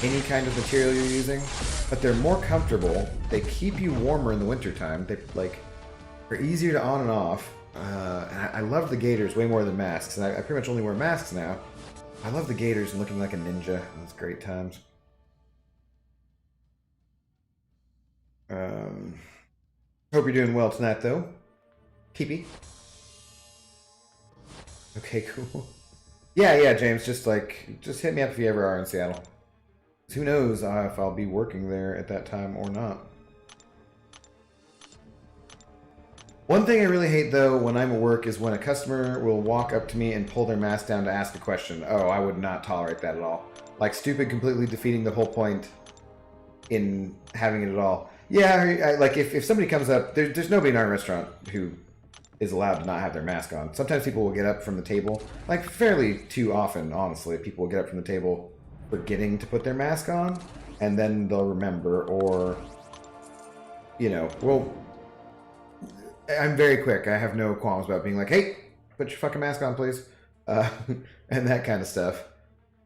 any kind of material you're using, but they're more comfortable. They keep you warmer in the wintertime. They're easier to on and off. And I love the gaiters way more than masks. And I pretty much only wear masks now. I love the gaiters and looking like a ninja. Those great times. Hope you're doing well tonight, though. Peepee. Okay, cool. Yeah, James. Just hit me up if you ever are in Seattle. Who knows if I'll be working there at that time or not. One thing I really hate, though, when I'm at work is when a customer will walk up to me and pull their mask down to ask a question. Oh, I would not tolerate that at all. Like, stupid, completely defeating the whole point in having it at all. Yeah, like, if somebody comes up, there's nobody in our restaurant who is allowed to not have their mask on. Sometimes people will get up from the table, like, fairly too often, honestly. People will get up from the table forgetting to put their mask on, and then they'll remember, or, I'm very quick. I have no qualms about being like, hey, put your fucking mask on, please. Uh, and that kind of stuff.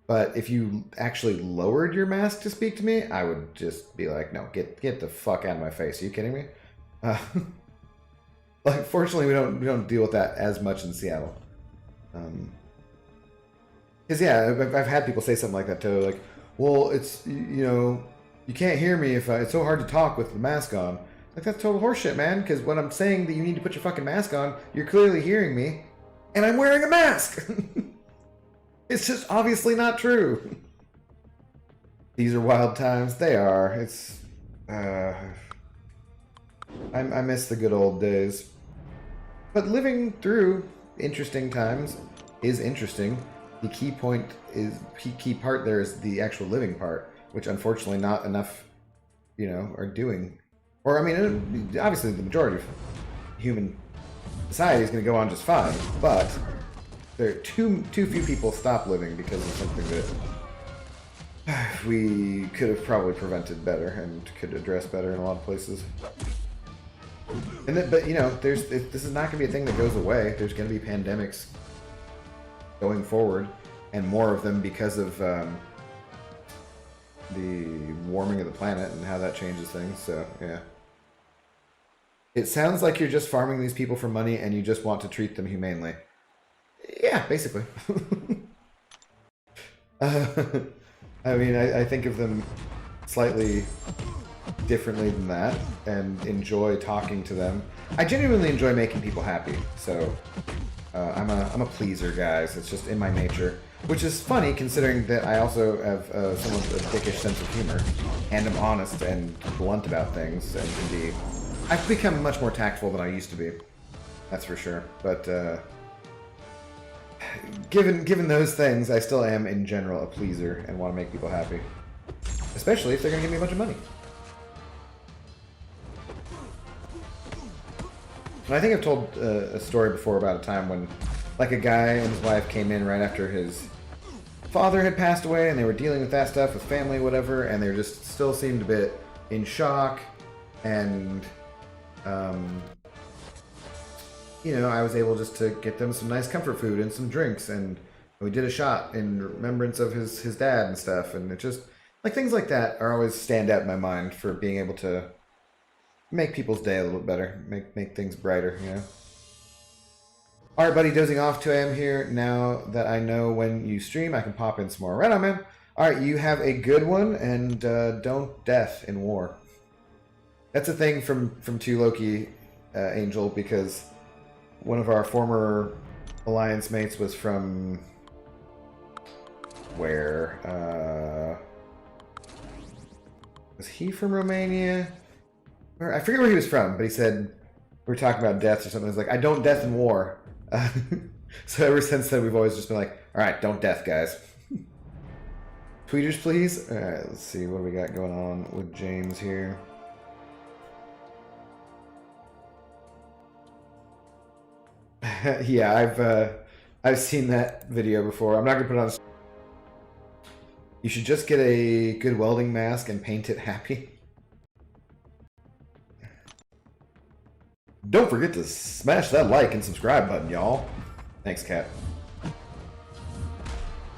But if you actually lowered your mask to speak to me, I would just be like, no, get the fuck out of my face. Are you kidding me? Uh, like, fortunately, we don't deal with that as much in Seattle. Because yeah, I've had people say something like that too, like, well, it's you can't hear me if it's so hard to talk with the mask on. Like, that's total horseshit, man. Because when I'm saying that you need to put your fucking mask on, you're clearly hearing me, and I'm wearing a mask. It's just obviously not true. These are wild times. They are. It's. I miss the good old days. But living through interesting times is interesting. The key point is key part there is the actual living part, which unfortunately not enough, are doing. Or I mean, obviously the majority of human society is going to go on just fine, but there are too few people stop living because of something that we could have probably prevented better and could address better in a lot of places. And but this is not going to be a thing that goes away. There's going to be pandemics going forward, and more of them because of the warming of the planet and how that changes things. So yeah, it sounds like you're just farming these people for money and you just want to treat them humanely. Yeah, basically. I mean, I think of them slightly differently than that and enjoy talking to them. I genuinely enjoy making people happy, so I'm a pleaser, guys. It's just in my nature, which is funny considering that I also have somewhat a dickish sense of humor, and I'm honest and blunt about things, and can be. I've become much more tactful than I used to be. That's for sure. But given those things, I still am in general a pleaser and want to make people happy, especially if they're going to give me a bunch of money. And I think I've told a story before about a time when, like, a guy and his wife came in right after his father had passed away, and they were dealing with that stuff with family, whatever, and they just still seemed a bit in shock, and, I was able just to get them some nice comfort food and some drinks, and we did a shot in remembrance of his dad and stuff, and it just, like, things like that are always stand out in my mind for being able to make people's day a little bit better, make things brighter, Alright, buddy, dozing off 2 a.m. here. Now that I know when you stream, I can pop in some more. Right on, man. Alright, you have a good one, and don't death in war. That's a thing from 2 Loki, Angel, because one of our former alliance mates was from... where? Was he from Romania? I forget where he was from, but he said, we were talking about deaths or something. He was like, I don't death in war. So ever since then, we've always just been like, all right, don't death, guys. Tweeters, please. All right, let's see. What do we got going on with James here? Yeah, I've seen that video before. I'm not going to put it on... You should just get a good welding mask and paint it happy. Don't forget to smash that like and subscribe button, y'all. Thanks, Kat.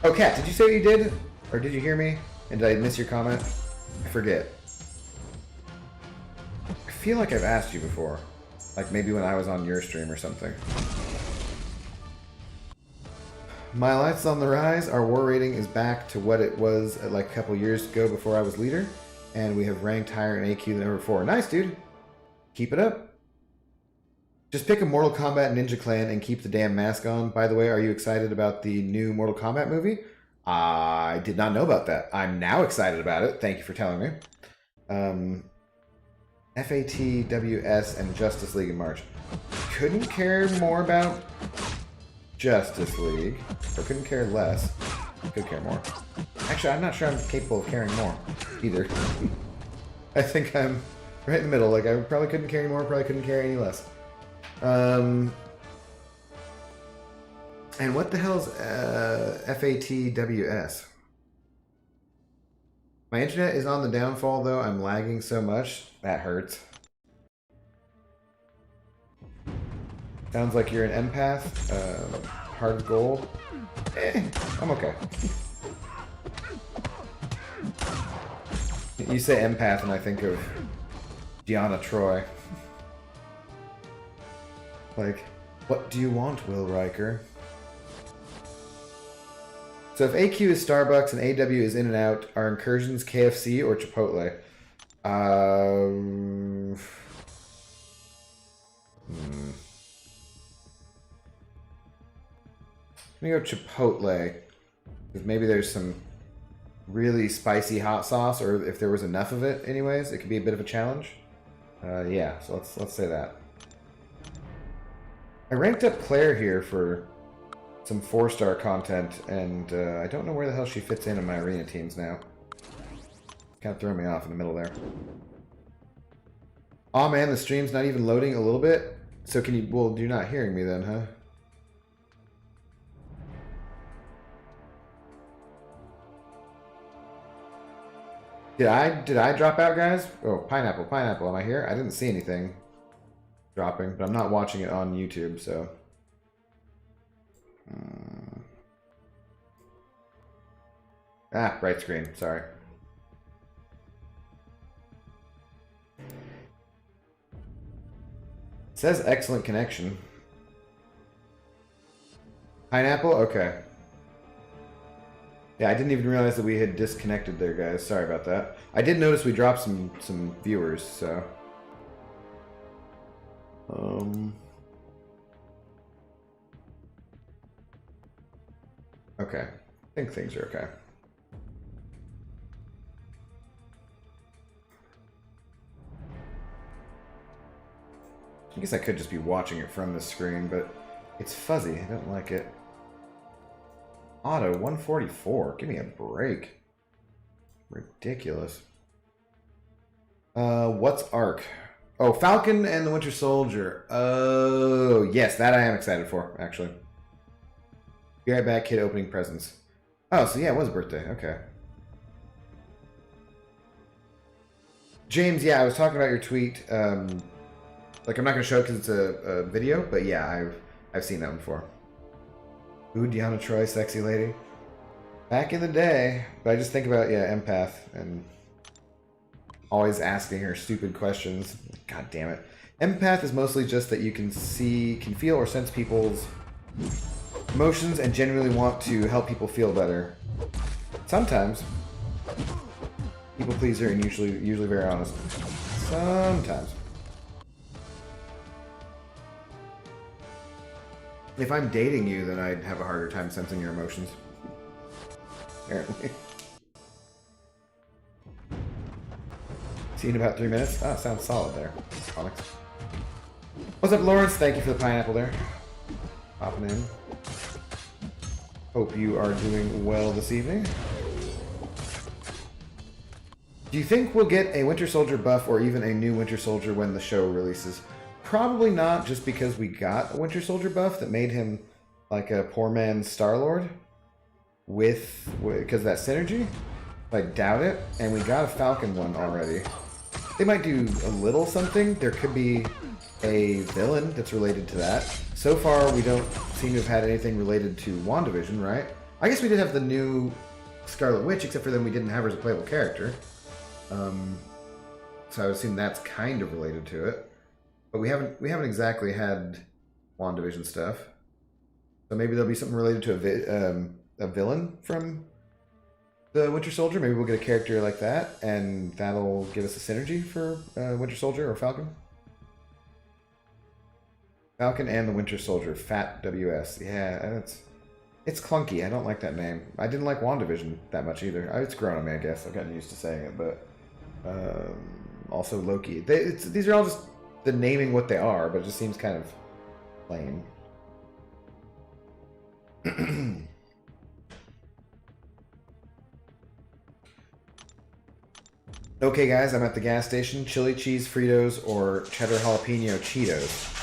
Oh, Kat, did you say what you did? Or did you hear me? And did I miss your comment? I forget. I feel like I've asked you before. Like maybe when I was on your stream or something. My life's on the rise. Our war rating is back to what it was like a couple years ago before I was leader. And we have ranked higher in AQ than ever before. Nice, dude. Keep it up. Just pick a Mortal Kombat Ninja Clan and keep the damn mask on. By the way, are you excited about the new Mortal Kombat movie? I did not know about that. I'm now excited about it. Thank you for telling me. FATWS and Justice League in March. Couldn't care more about Justice League. Or couldn't care less. Could care more. Actually, I'm not sure I'm capable of caring more either. I think I'm right in the middle. Like, I probably couldn't care any more, probably couldn't care any less. And what the hell is FATWS? My internet is on the downfall, though. I'm lagging so much. That hurts. Sounds like you're an empath. Heart of gold. I'm okay. You say empath and I think of Deanna Troi. Like, what do you want, Will Riker? So if AQ is Starbucks and AW is In-N-Out, are incursions KFC or Chipotle? Let me go Chipotle. Because maybe there's some really spicy hot sauce, or if there was enough of it anyways, it could be a bit of a challenge. Yeah, so let's say that. I ranked up Claire here for some 4-star content, and I don't know where the hell she fits in my arena teams now. Kind of throwing me off in the middle there. Aw man, the stream's not even loading a little bit? So can you, well, you're not hearing me then, huh? Did I drop out, guys? Oh, pineapple, am I here? I didn't see anything dropping, but I'm not watching it on YouTube, so... bright screen, sorry. It says excellent connection. Pineapple? Okay. Yeah, I didn't even realize that we had disconnected there, guys. Sorry about that. I did notice we dropped some viewers, so... Okay. I think things are okay. I guess I could just be watching it from the screen, but it's fuzzy. I don't like it. Auto 144. Give me a break. Ridiculous. What's ARC? Oh, Falcon and the Winter Soldier. Oh, yes, that I am excited for, actually. Be right back, kid opening presents. Oh, so yeah, it was a birthday. Okay. James, yeah, I was talking about your tweet. Like, I'm not going to show it because it's a video, but yeah, I've seen that one before. Ooh, Deanna Troi, sexy lady. Back in the day. But I just think about, yeah, empath and always asking her stupid questions. God damn it. Empath is mostly just that you can feel or sense people's emotions and genuinely want to help people feel better. Sometimes. People pleaser and usually very honest. Sometimes. If I'm dating you, then I'd have a harder time sensing your emotions. Apparently. See you in about 3 minutes. Ah, sounds solid there. Onyx. What's up, Lawrence? Thank you for the pineapple there. Popping in. Hope you are doing well this evening. Do you think we'll get a Winter Soldier buff or even a new Winter Soldier when the show releases? Probably not, just because we got a Winter Soldier buff that made him like a poor man's Star-Lord because of that synergy. I doubt it, and we got a Falcon one already. They might do a little something. There could be a villain that's related to that. So far, we don't seem to have had anything related to WandaVision, right? I guess we did have the new Scarlet Witch, except for then we didn't have her as a playable character. So I would assume that's kind of related to it. But we haven't exactly had WandaVision stuff. So maybe there'll be something related to a villain from the Winter Soldier. Maybe we'll get a character like that, and that'll give us a synergy for Winter Soldier or Falcon. Falcon and the Winter Soldier, Fat WS. Yeah, it's clunky. I don't like that name. I didn't like WandaVision that much either. It's grown on me, I guess. I've gotten used to saying it, but also Loki. These are all just the naming what they are, but it just seems kind of lame. Okay, guys, I'm at the gas station. Chili cheese Fritos or cheddar jalapeno Cheetos.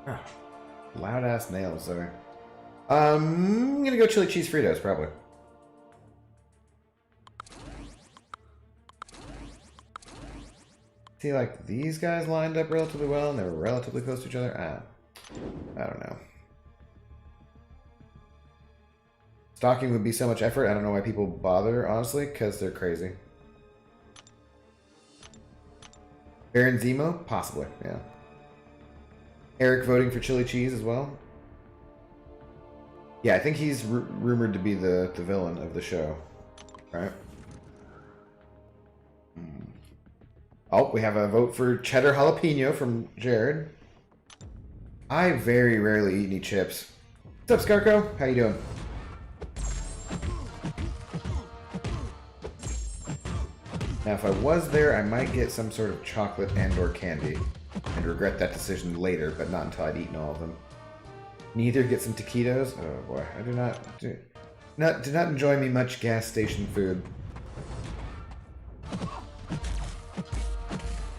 Oh, loud ass nails there. I'm gonna go chili cheese Fritos probably. See, like, these guys lined up relatively well, and they were relatively close to each other. I don't know. Stalking would be so much effort. I don't know why people bother, honestly, because they're crazy. Baron Zemo? Possibly, yeah. Eric voting for chili cheese as well. Yeah, I think he's rumored to be the villain of the show, right? Oh, we have a vote for cheddar jalapeno from Jared. I very rarely eat any chips. What's up, Scarco? How you doing? Now, if I was there, I might get some sort of chocolate and or candy, and regret that decision later, but not until I'd eaten all of them. Neither get some taquitos. Oh boy, I do not enjoy me much gas station food.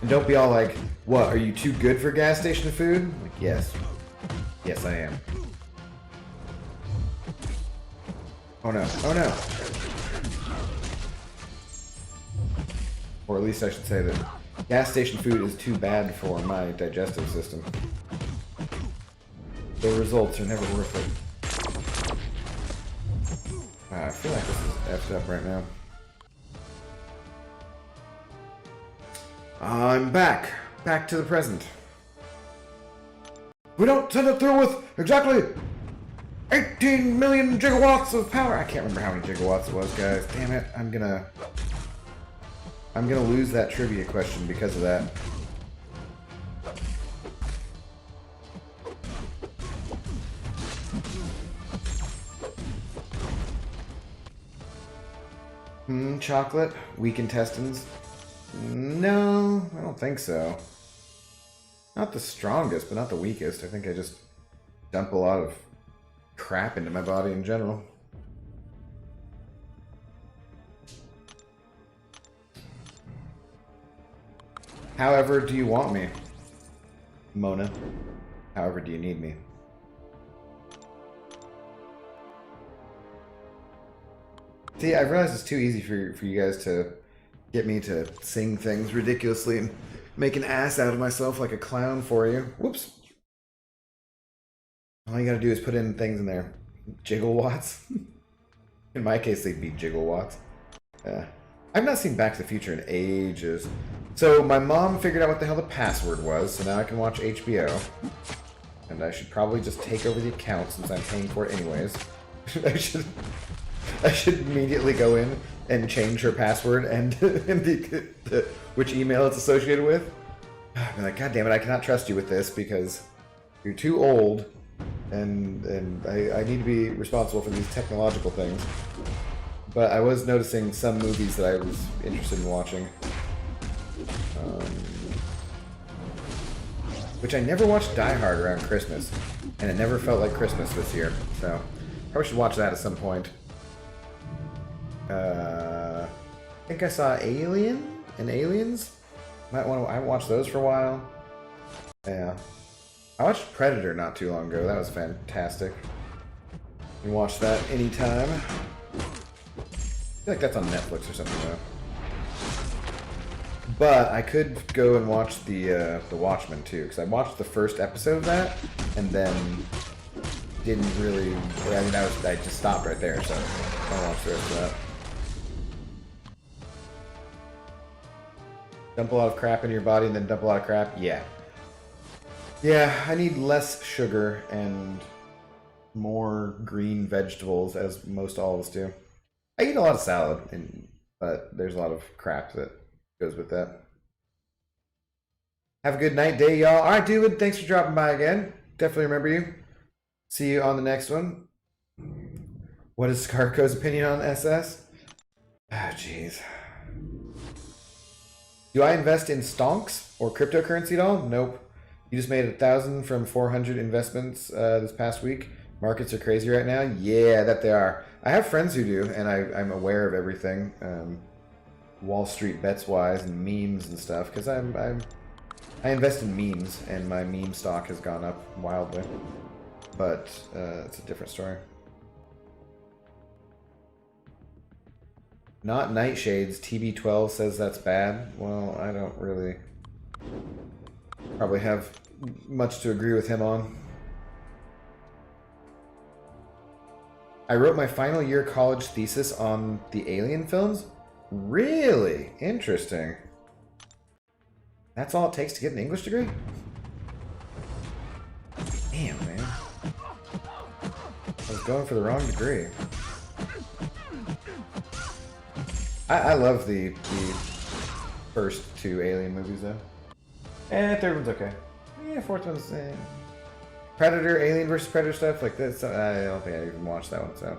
And don't be all like, what, are you too good for gas station food? Like, yes. Yes, I am. Oh no, oh no. Or at least I should say that gas station food is too bad for my digestive system. The results are never worth it. I feel like this is effed up right now. I'm back. Back to the present. We don't send it through with exactly 18 million gigawatts of power. I can't remember how many gigawatts it was, guys. Damn it. I'm gonna lose that trivia question because of that. Chocolate? Weak intestines? No, I don't think so. Not the strongest, but not the weakest. I think I just dump a lot of crap into my body in general. However do you want me, Mona? However do you need me? See, I realized it's too easy for you guys to get me to sing things ridiculously and make an ass out of myself like a clown for you. Whoops. All you gotta do is put in things in there. Gigawatts? In my case, they'd be gigawatts. I've not seen Back to the Future in ages. So my mom figured out what the hell the password was, so now I can watch HBO. And I should probably just take over the account since I'm paying for it anyways. I should immediately go in and change her password and which email it's associated with. I'd be like, God damn it, I cannot trust you with this because you're too old, and I need to be responsible for these technological things. But I was noticing some movies that I was interested in watching. Which I never watched Die Hard around Christmas, and it never felt like Christmas this year, so probably should watch that at some point. I think I saw Alien and Aliens. I haven't watched those for a while. Yeah. I watched Predator not too long ago. That was fantastic. You can watch that anytime. I feel like that's on Netflix or something though. But I could go and watch the Watchmen too, because I watched the first episode of that and then didn't really. I mean, I just stopped right there, so I'll watch the rest of that. Dump a lot of crap into your body and then dump a lot of crap? Yeah. Yeah, I need less sugar and more green vegetables, as most all of us do. I eat a lot of salad, but there's a lot of crap that goes with that. Have a good night, day, y'all. All right, dude, thanks for dropping by again. Definitely remember you. See you on the next one. What is Scarco's opinion on SS? Ah, jeez. Do I invest in stonks or cryptocurrency at all? Nope. You just made 1,000 from 400 investments this past week. Markets are crazy right now. Yeah, that they are. I have friends who do, and I'm aware of everything, Wall Street bets wise and memes and stuff. Because I invest in memes, and my meme stock has gone up wildly. But it's a different story. Not Nightshades. TB12 says that's bad. Well, I don't really Probably have much to agree with him on. I wrote my final year college thesis on the Alien films. Really? Interesting. That's all it takes to get an English degree? Damn, man. I was going for the wrong degree. I love the first two Alien movies, though. And third one's okay. Yeah, fourth one's... Predator, Alien versus Predator stuff like this. I don't think I even watched that one, so...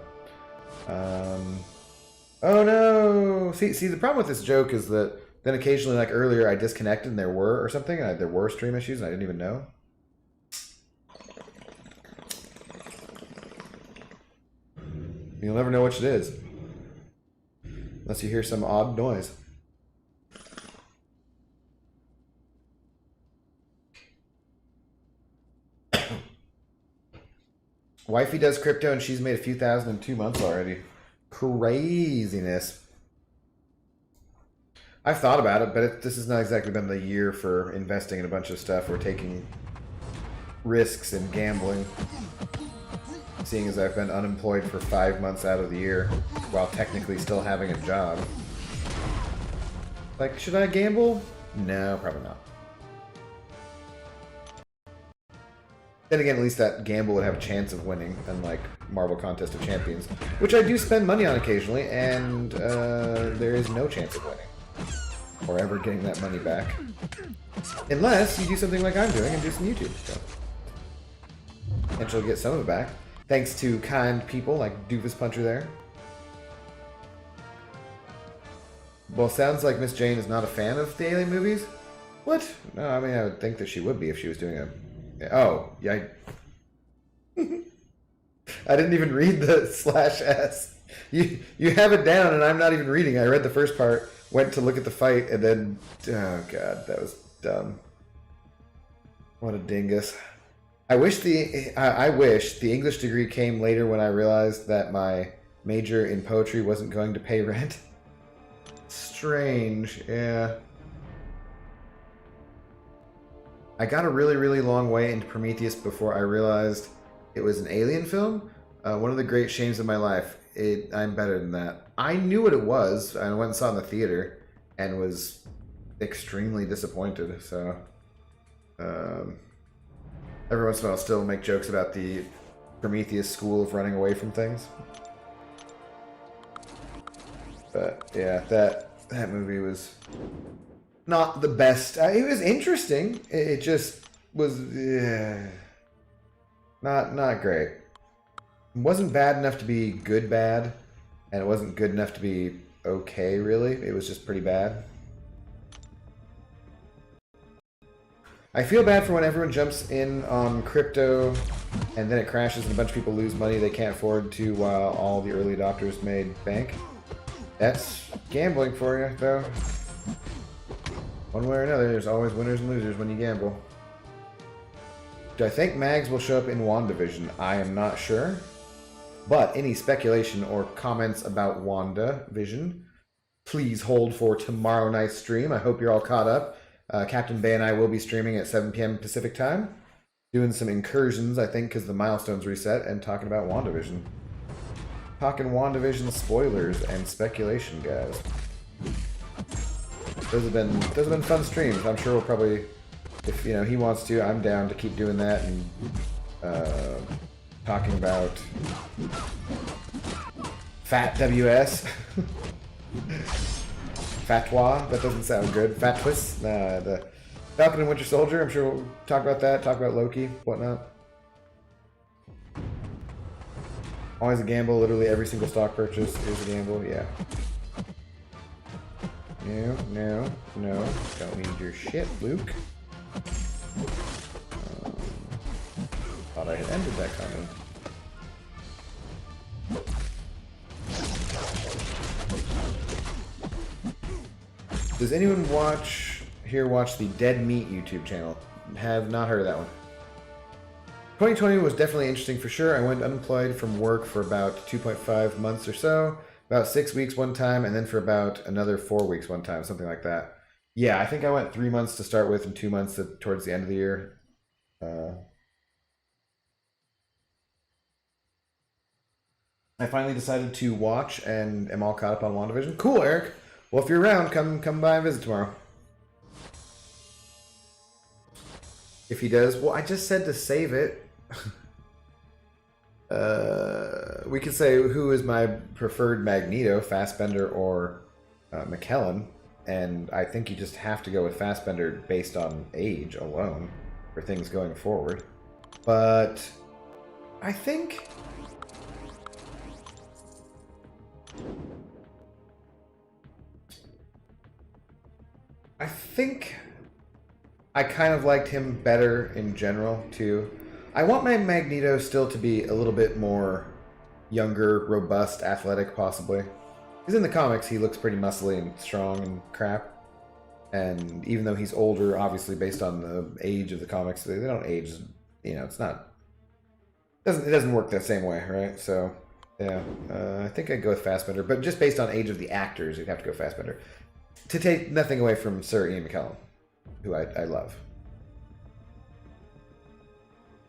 Oh no! See, the problem with this joke is that then occasionally, like earlier, I disconnected and there were, or something, and there were stream issues and I didn't even know. You'll never know which it is. Unless you hear some odd noise. Wifey does crypto and she's made a few thousand in 2 months already. Craziness. I've thought about it, but this has not exactly been the year for investing in a bunch of stuff or taking risks and gambling. Seeing as I've been unemployed for 5 months out of the year while technically still having a job. Like, should I gamble? No, probably not. Then again, at least that gamble would have a chance of winning, unlike Marvel Contest of Champions, which I do spend money on occasionally, and there is no chance of winning. Or ever getting that money back. Unless you do something like I'm doing and do some YouTube stuff. And she'll get some of it back. Thanks to kind people like Doofus Puncher there. Well, sounds like Miss Jane is not a fan of the Alien movies. What? No, I mean, I would think that she would be if she was doing a... Oh, yeah. I didn't even read the /S. You have it down and I'm not even reading. I read the first part, went to look at the fight, and then... Oh, God, that was dumb. What a dingus. I wish the English degree came later when I realized that my major in poetry wasn't going to pay rent. Strange, yeah. I got a really, really long way into Prometheus before I realized it was an alien film. One of the great shames of my life. I'm better than that. I knew what it was. I went and saw it in the theater and was extremely disappointed. So, every once in a while I'll still make jokes about the Prometheus school of running away from things. But yeah, that movie was not the best. It was interesting. It just was not great. It wasn't bad enough to be good bad, and it wasn't good enough to be okay, really. It was just pretty bad. I feel bad for when everyone jumps in on crypto and then it crashes and a bunch of people lose money they can't afford to while all the early adopters made bank. That's gambling for you, though. One way or another, there's always winners and losers when you gamble. Do I think Mags will show up in WandaVision? I am not sure. But any speculation or comments about WandaVision, please hold for tomorrow night's stream. I hope you're all caught up. Captain Bay and I will be streaming at 7 p.m. Pacific time. Doing some incursions, I think, because the Milestones reset, and talking about WandaVision. Talking WandaVision spoilers and speculation, guys. Those have been fun streams. I'm sure we'll probably, if he wants to, I'm down to keep doing that and talking about Fat WS. Fatwa, that doesn't sound good. Fatwis, the Falcon and Winter Soldier, I'm sure we'll talk about that, talk about Loki, whatnot. Always a gamble, literally every single stock purchase is a gamble, yeah. No, don't need your shit, Luke. Thought I had ended that comment. Does anyone watch the Dead Meat YouTube channel? Have not heard of that one. 2020 was definitely interesting for sure. I went unemployed from work for about 2.5 months or so. About 6 weeks one time, and then for about another 4 weeks one time, something like that. Yeah, I think I went 3 months to start with and 2 months towards the end of the year. I finally decided to watch and am all caught up on WandaVision. Cool, Eric. Well, if you're around, come by and visit tomorrow. If he does, well, I just said to save it. We could say who is my preferred Magneto, Fassbender or McKellen, and I think you just have to go with Fassbender based on age alone for things going forward. But I think I kind of liked him better in general too. I want my Magneto still to be a little bit more younger, robust, athletic, possibly. Because in the comics, he looks pretty muscly and strong and crap. And even though he's older, obviously based on the age of the comics, they don't age. You know, it's not. It doesn't work the same way, right? So, yeah, I think I'd go with Fassbender, but just based on age of the actors, you'd have to go Fassbender. To take nothing away from Sir Ian McKellen, who I love.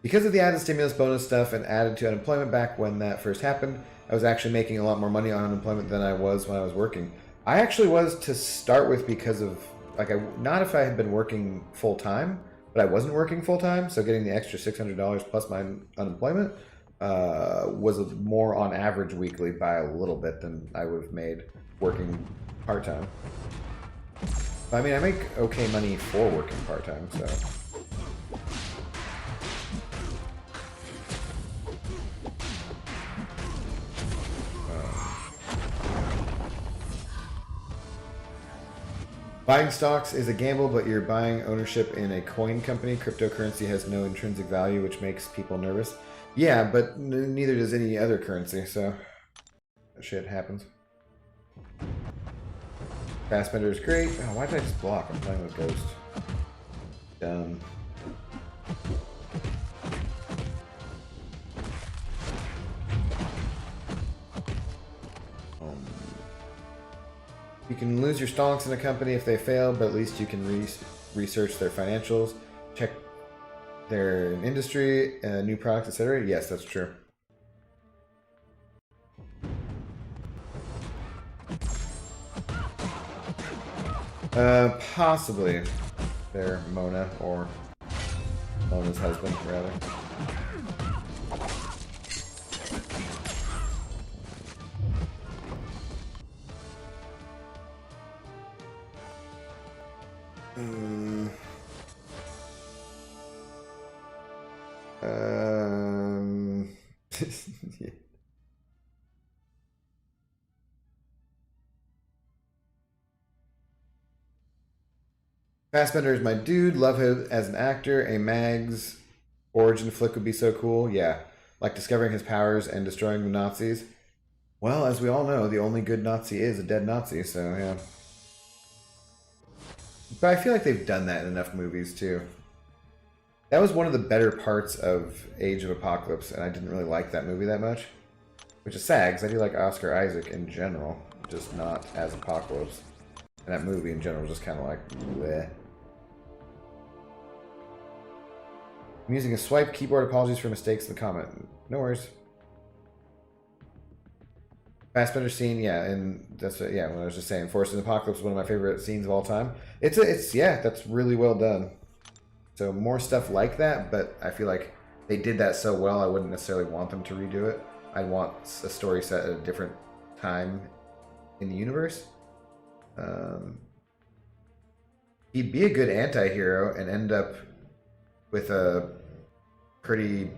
Because of the added stimulus bonus stuff and added to unemployment back when that first happened, I was actually making a lot more money on unemployment than I was when I was working. I actually was to start with because of, like, not if I had been working full time, but I wasn't working full time, so getting the extra $600 plus my unemployment was more on average weekly by a little bit than I would have made working part time. I mean, I make okay money for working part time, so. Buying stocks is a gamble, but you're buying ownership in a coin company. Cryptocurrency has no intrinsic value, which makes people nervous. Yeah, but neither does any other currency, so that shit happens. Fassbender is great. Oh, why did I just block? I'm playing with Ghost. Dumb. You can lose your stonks in a company if they fail, but at least you can research their financials, check their industry, new products, etc. Yes, that's true. Possibly. They're Mona, or Mona's husband, rather. Yeah. Fassbender is my dude. Love him as an actor. A Mag's origin flick would be so cool. Yeah, like discovering his powers and destroying the Nazis. Well, as we all know, the only good Nazi is a dead Nazi, so yeah. But I feel like they've done that in enough movies, too. That was one of the better parts of Age of Apocalypse, and I didn't really like that movie that much. Which is sad, because I do like Oscar Isaac in general, just not as Apocalypse. And that movie in general was just kind of like, bleh. I'm using a swipe keyboard. Apologies for mistakes in the comment. No worries. Fassbender scene, yeah, and that's what, yeah. When I was just saying, Force and Apocalypse is one of my favorite scenes of all time. It's yeah, that's really well done. So more stuff like that, but I feel like they did that so well, I wouldn't necessarily want them to redo it. I'd want a story set at a different time in the universe. He'd be a good anti-hero and end up with a pretty.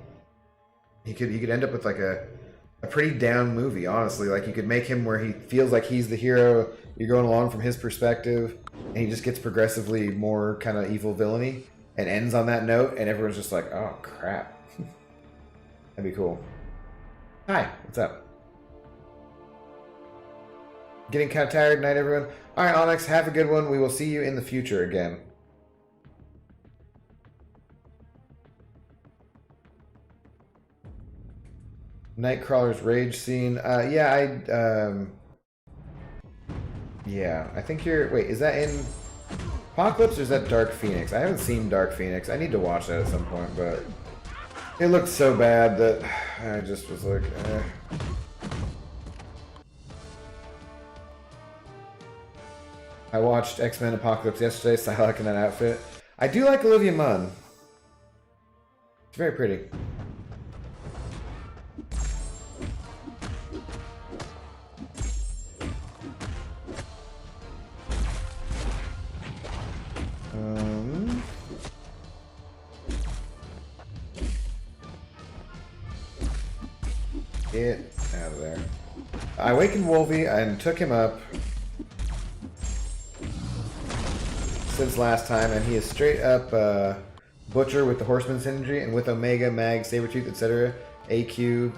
He could end up with like a pretty down movie, honestly. Like you could make him where he feels like he's the hero. You're going along from his perspective, and he just gets progressively more kind of evil villainy, and ends on that note, and everyone's just like, "Oh crap." That'd be cool. Hi, what's up? Getting kind of tired. Night, everyone. All right, Onyx, have a good one. We will see you in the future again. Nightcrawler's rage scene. Yeah, I think you're. Wait, is that in? Apocalypse or is that Dark Phoenix? I haven't seen Dark Phoenix. I need to watch that at some point, but it looked so bad that I just was like, eh. I watched X-Men Apocalypse yesterday, so I like in that outfit. I do like Olivia Munn. It's very pretty. Get out of there. I awakened Wolvie and took him up since last time, and he is straight up Butcher with the Horseman synergy, and with Omega, Mag, Sabretooth, etc. AQ,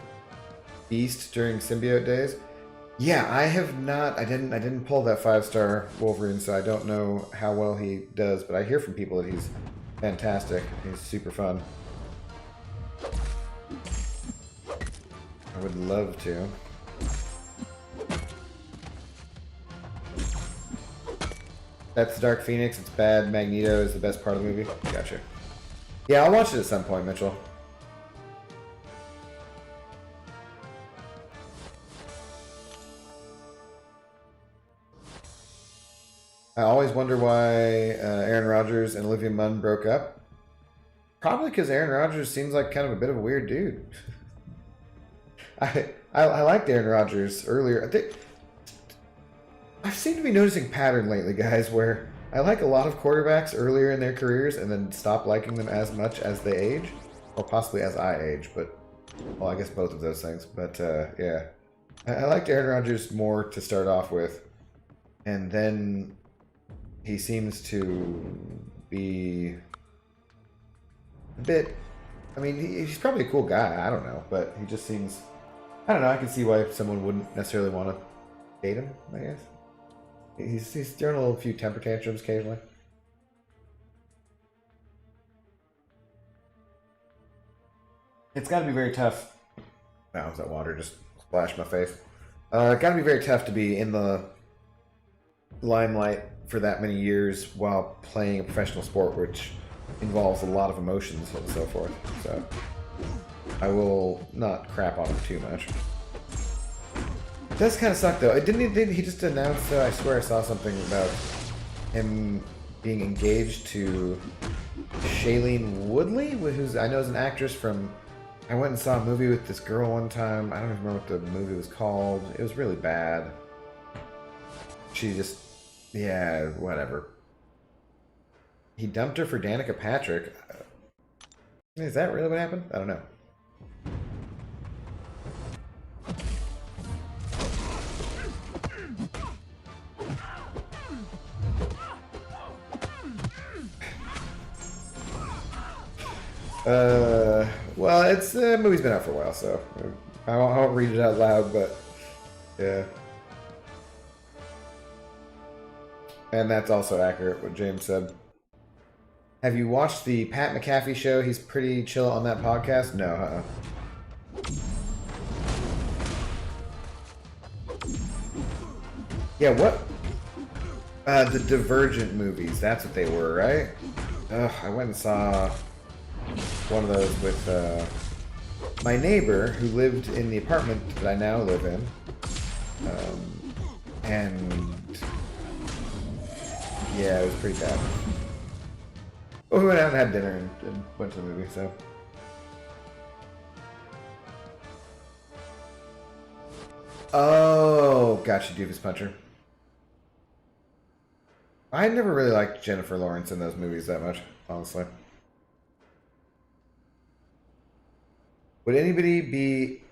Beast during symbiote days. Yeah, I have not. I didn't pull that 5-star Wolverine, so I don't know how well he does. But I hear from people that he's fantastic. He's super fun. I would love to. That's Dark Phoenix. It's bad. Magneto is the best part of the movie. Gotcha. Yeah, I'll watch it at some point, Mitchell. I always wonder why Aaron Rodgers and Olivia Munn broke up. Probably because Aaron Rodgers seems like kind of a bit of a weird dude. I liked Aaron Rodgers earlier. I seem to be noticing a pattern lately, guys, where I like a lot of quarterbacks earlier in their careers and then stop liking them as much as they age. Or possibly as I age, but... Well, I guess both of those things. But, yeah. I liked Aaron Rodgers more to start off with. And then... he seems to be... a bit... I mean, he's probably a cool guy. I don't know. But he just seems... I don't know. I can see why someone wouldn't necessarily want to date him, I guess. He's throwing a little few temper tantrums occasionally. It's got to be very tough. Wow, that water just splashed my face. It's got to be very tough to be in the limelight for that many years while playing a professional sport, which involves a lot of emotions and so forth. So I will not crap on him too much. It does kind of suck though. Didn't he just announced? I swear I saw something about him being engaged to Shailene Woodley, who's I know is an actress from. I went and saw a movie with this girl one time. I don't even remember what the movie was called. It was really bad. She just, yeah, whatever. He dumped her for Danica Patrick. Is that really what happened? I don't know. Well, it's the movie's been out for a while, so I won't read it out loud, but yeah. And that's also accurate, what James said. Have you watched the Pat McAfee show? He's pretty chill on that podcast. No, Yeah, what? The Divergent movies. That's what they were, right? Ugh, I went and saw one of those with my neighbor who lived in the apartment that I now live in. And yeah, it was pretty bad. But we went out and had dinner and went to the movie, so. Oh, gotcha, Doofus Puncher. I never really liked Jennifer Lawrence in those movies that much, honestly. Would anybody be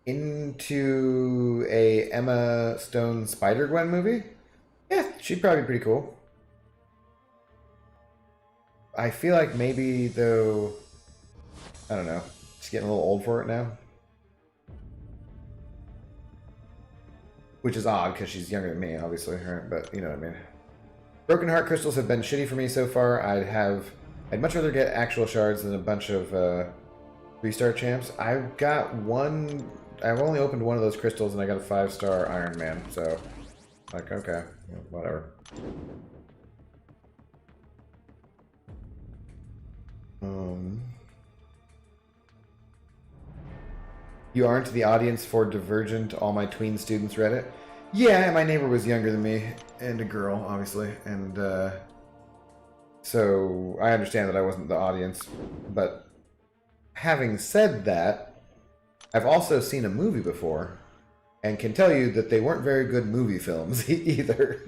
into a Emma Stone Spider-Gwen movie? Yeah, she'd probably be pretty cool. I feel like maybe, though, I don't know, she's getting a little old for it now. Which is odd, because she's younger than me, obviously, right? But you know what I mean. Broken Heart crystals have been shitty for me so far. I'd much rather get actual shards than a bunch of 3-star champs. I've only opened one of those crystals and I got a 5-star Iron Man, so like okay, whatever. You aren't the audience for Divergent, all my tween students read it. Yeah, my neighbor was younger than me, and a girl, obviously, and so I understand that I wasn't the audience. But having said that, I've also seen a movie before, and can tell you that they weren't very good movie films either.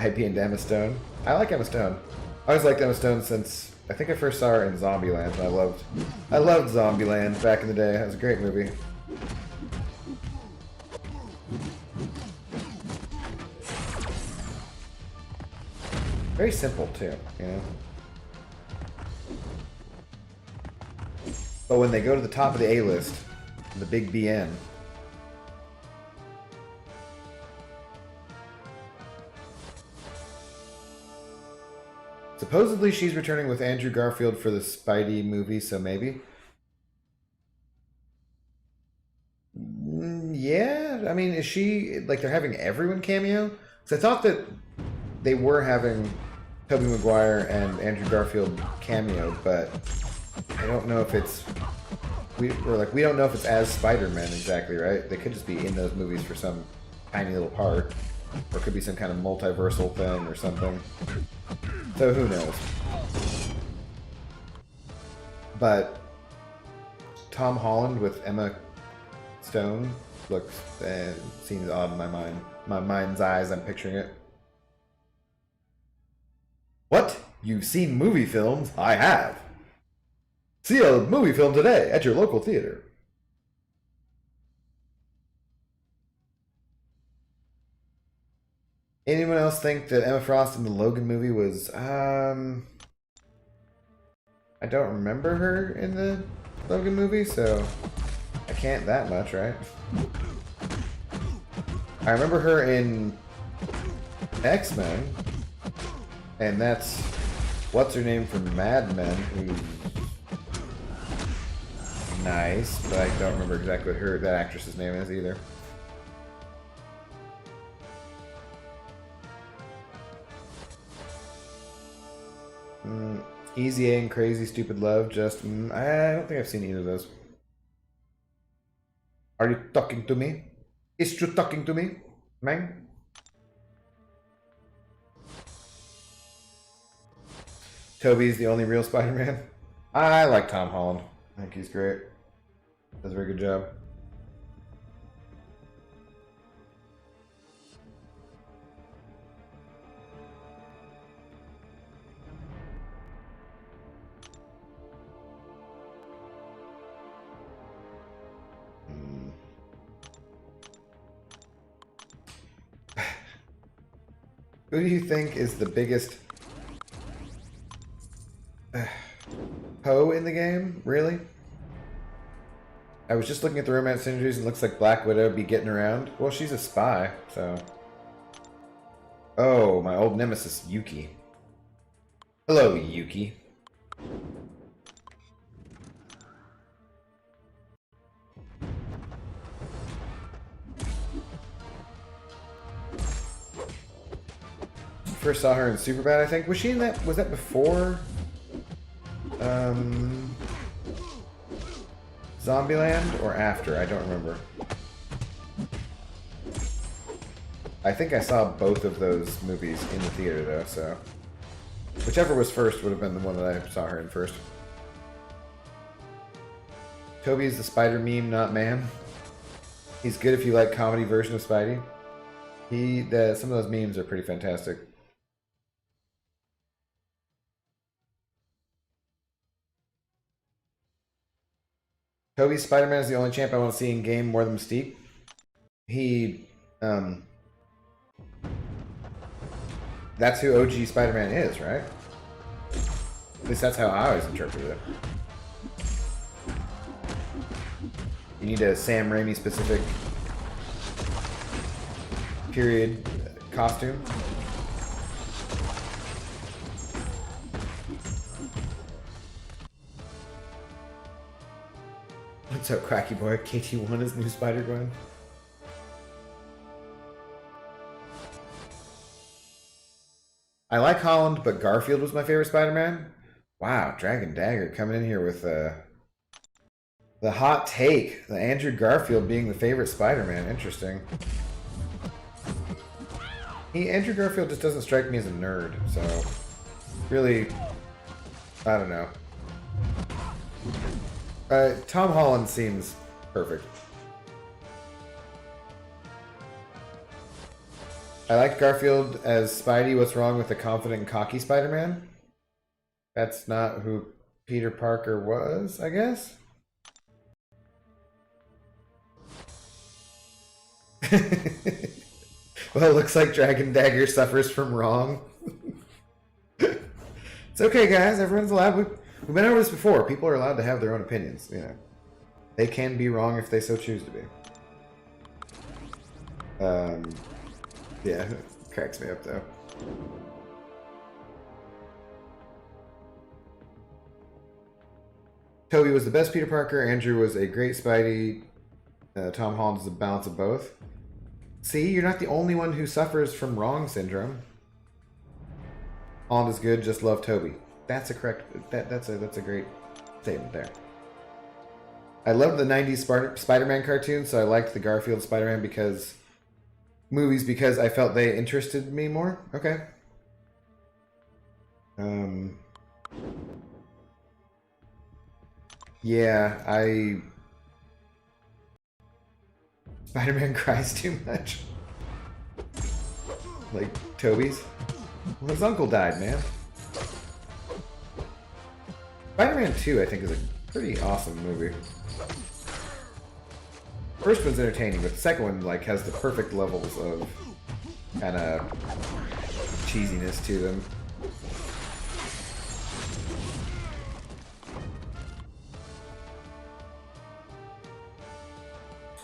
IP and Emma Stone. I like Emma Stone. I always liked Emma Stone since I think I first saw her in Zombieland. And I loved Zombieland back in the day. It was a great movie. Very simple too, you know. But when they go to the top of the A list, the big BN. Supposedly she's returning with Andrew Garfield for the Spidey movie, so maybe. Yeah, I mean, is she, like, they're having everyone cameo? Because I thought that they were having Tobey Maguire and Andrew Garfield cameo, but I don't know if it's, we don't know if it's as Spider-Man exactly, right? They could just be in those movies for some tiny little part, or it could be some kind of multiversal thing or something. So who knows? But Tom Holland with Emma Stone looks seems odd in my mind. My mind's eyes, I'm picturing it. What? You've seen movie films? I have. See a movie film today at your local theater. Anyone else think that Emma Frost in the Logan movie was, I don't remember her in the Logan movie, so I can't that much, right? I remember her in X-Men, and that's, what's her name from Mad Men, who's nice, but I don't remember exactly what that actress's name is either. Easy A and Crazy Stupid Love, just, I don't think I've seen either of those. Are you talking to me? Is you talking to me, man? Toby's the only real Spider-Man. I like Tom Holland. I think he's great. Does a very good job. Who do you think is the biggest hoe in the game? Really? I was just looking at the romance synergies and it looks like Black Widow be getting around. Well, she's a spy, so... Oh, my old nemesis, Yuki. Hello, Yuki. First saw her in Superbad, I think. Was she in that? Was that before Zombieland or after? I don't remember. I think I saw both of those movies in the theater though, so whichever was first would have been the one that I saw her in first. Toby is the Spider meme, not man. He's good if you like comedy version of Spidey. Some of those memes are pretty fantastic. Toby's Spider-Man is the only champ I want to see in game more than Mystique. That's who OG Spider-Man is, right? At least that's how I always interpreted it. You need a Sam Raimi specific period costume. What's up, Cracky Boy? KT1 is new Spider-Gwen. I like Holland, but Garfield was my favorite Spider-Man. Wow, Dragon Dagger coming in here with the hot take. The Andrew Garfield being the favorite Spider-Man. Interesting. Andrew Garfield just doesn't strike me as a nerd, so really, I don't know. Tom Holland seems perfect. I liked Garfield as Spidey. What's wrong with the confident and cocky Spider-Man? That's not who Peter Parker was, I guess? Well, it looks like Dragon Dagger suffers from wrong. It's okay, guys. Everyone's allowed. We've been over this before. People are allowed to have their own opinions. You know, they can be wrong if they so choose to be. Yeah, it cracks me up though. Toby was the best Peter Parker. Andrew was a great Spidey. Tom Holland is a balance of both. See, you're not the only one who suffers from wrong syndrome. Holland is good, just love Toby. That's a correct. That's a great statement there. I loved the '90s Spider-Man cartoon, so I liked the Garfield Spider-Man because I felt they interested me more. Okay. Yeah, Spider-Man cries too much. Like Toby's. Well, his uncle died, man. Spider-Man 2, I think, is a pretty awesome movie. First one's entertaining, but the second one like has the perfect levels of kind of cheesiness to them.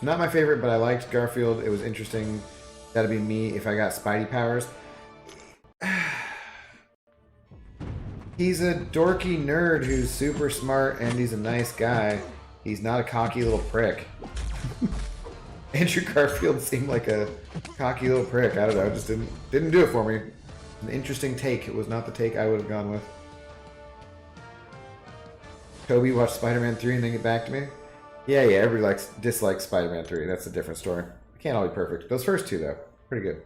Not my favorite, but I liked Garfield. It was interesting. That'd be me if I got Spidey powers. He's a dorky nerd who's super smart and he's a nice guy. He's not a cocky little prick. Andrew Garfield seemed like a cocky little prick. I don't know. It just didn't do it for me. An interesting take. It was not the take I would have gone with. Toby watched Spider-Man 3 and then get back to me. Yeah, everybody dislikes Spider-Man 3. That's a different story. It can't all be perfect. Those first two, though, pretty good.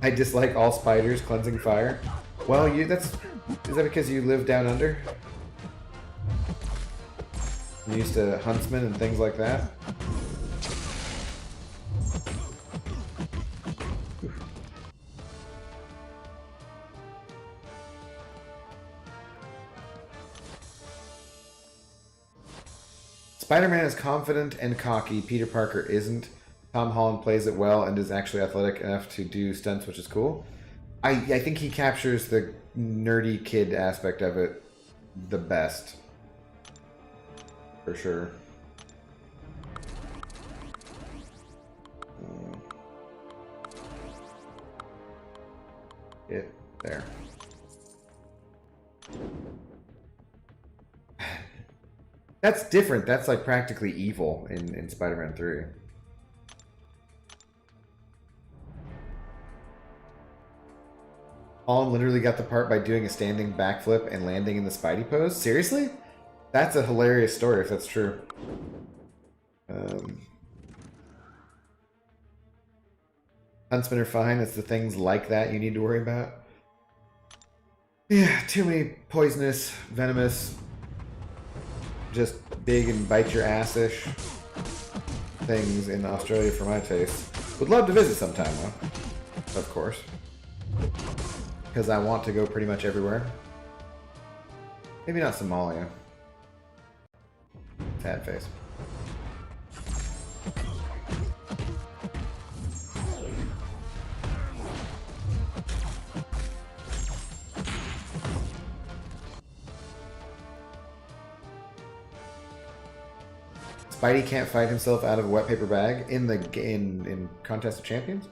I dislike all spiders cleansing fire. Well, is that because you live down under? You used to huntsmen and things like that? Spider-Man is confident and cocky. Peter Parker isn't. Tom Holland plays it well and is actually athletic enough to do stunts, which is cool. I think he captures the nerdy kid aspect of it the best. For sure. There. That's different. That's like practically evil in Spider-Man 3. Holland literally got the part by doing a standing backflip and landing in the Spidey pose. Seriously? That's a hilarious story if that's true. Huntsmen are fine. It's the things like that you need to worry about. Yeah, too many poisonous, venomous, just big and bite your ass-ish things in Australia for my taste. Would love to visit sometime though. Of course. Because I want to go pretty much everywhere. Maybe not Somalia. Sad face. Spidey can't fight himself out of a wet paper bag in Contest of Champions?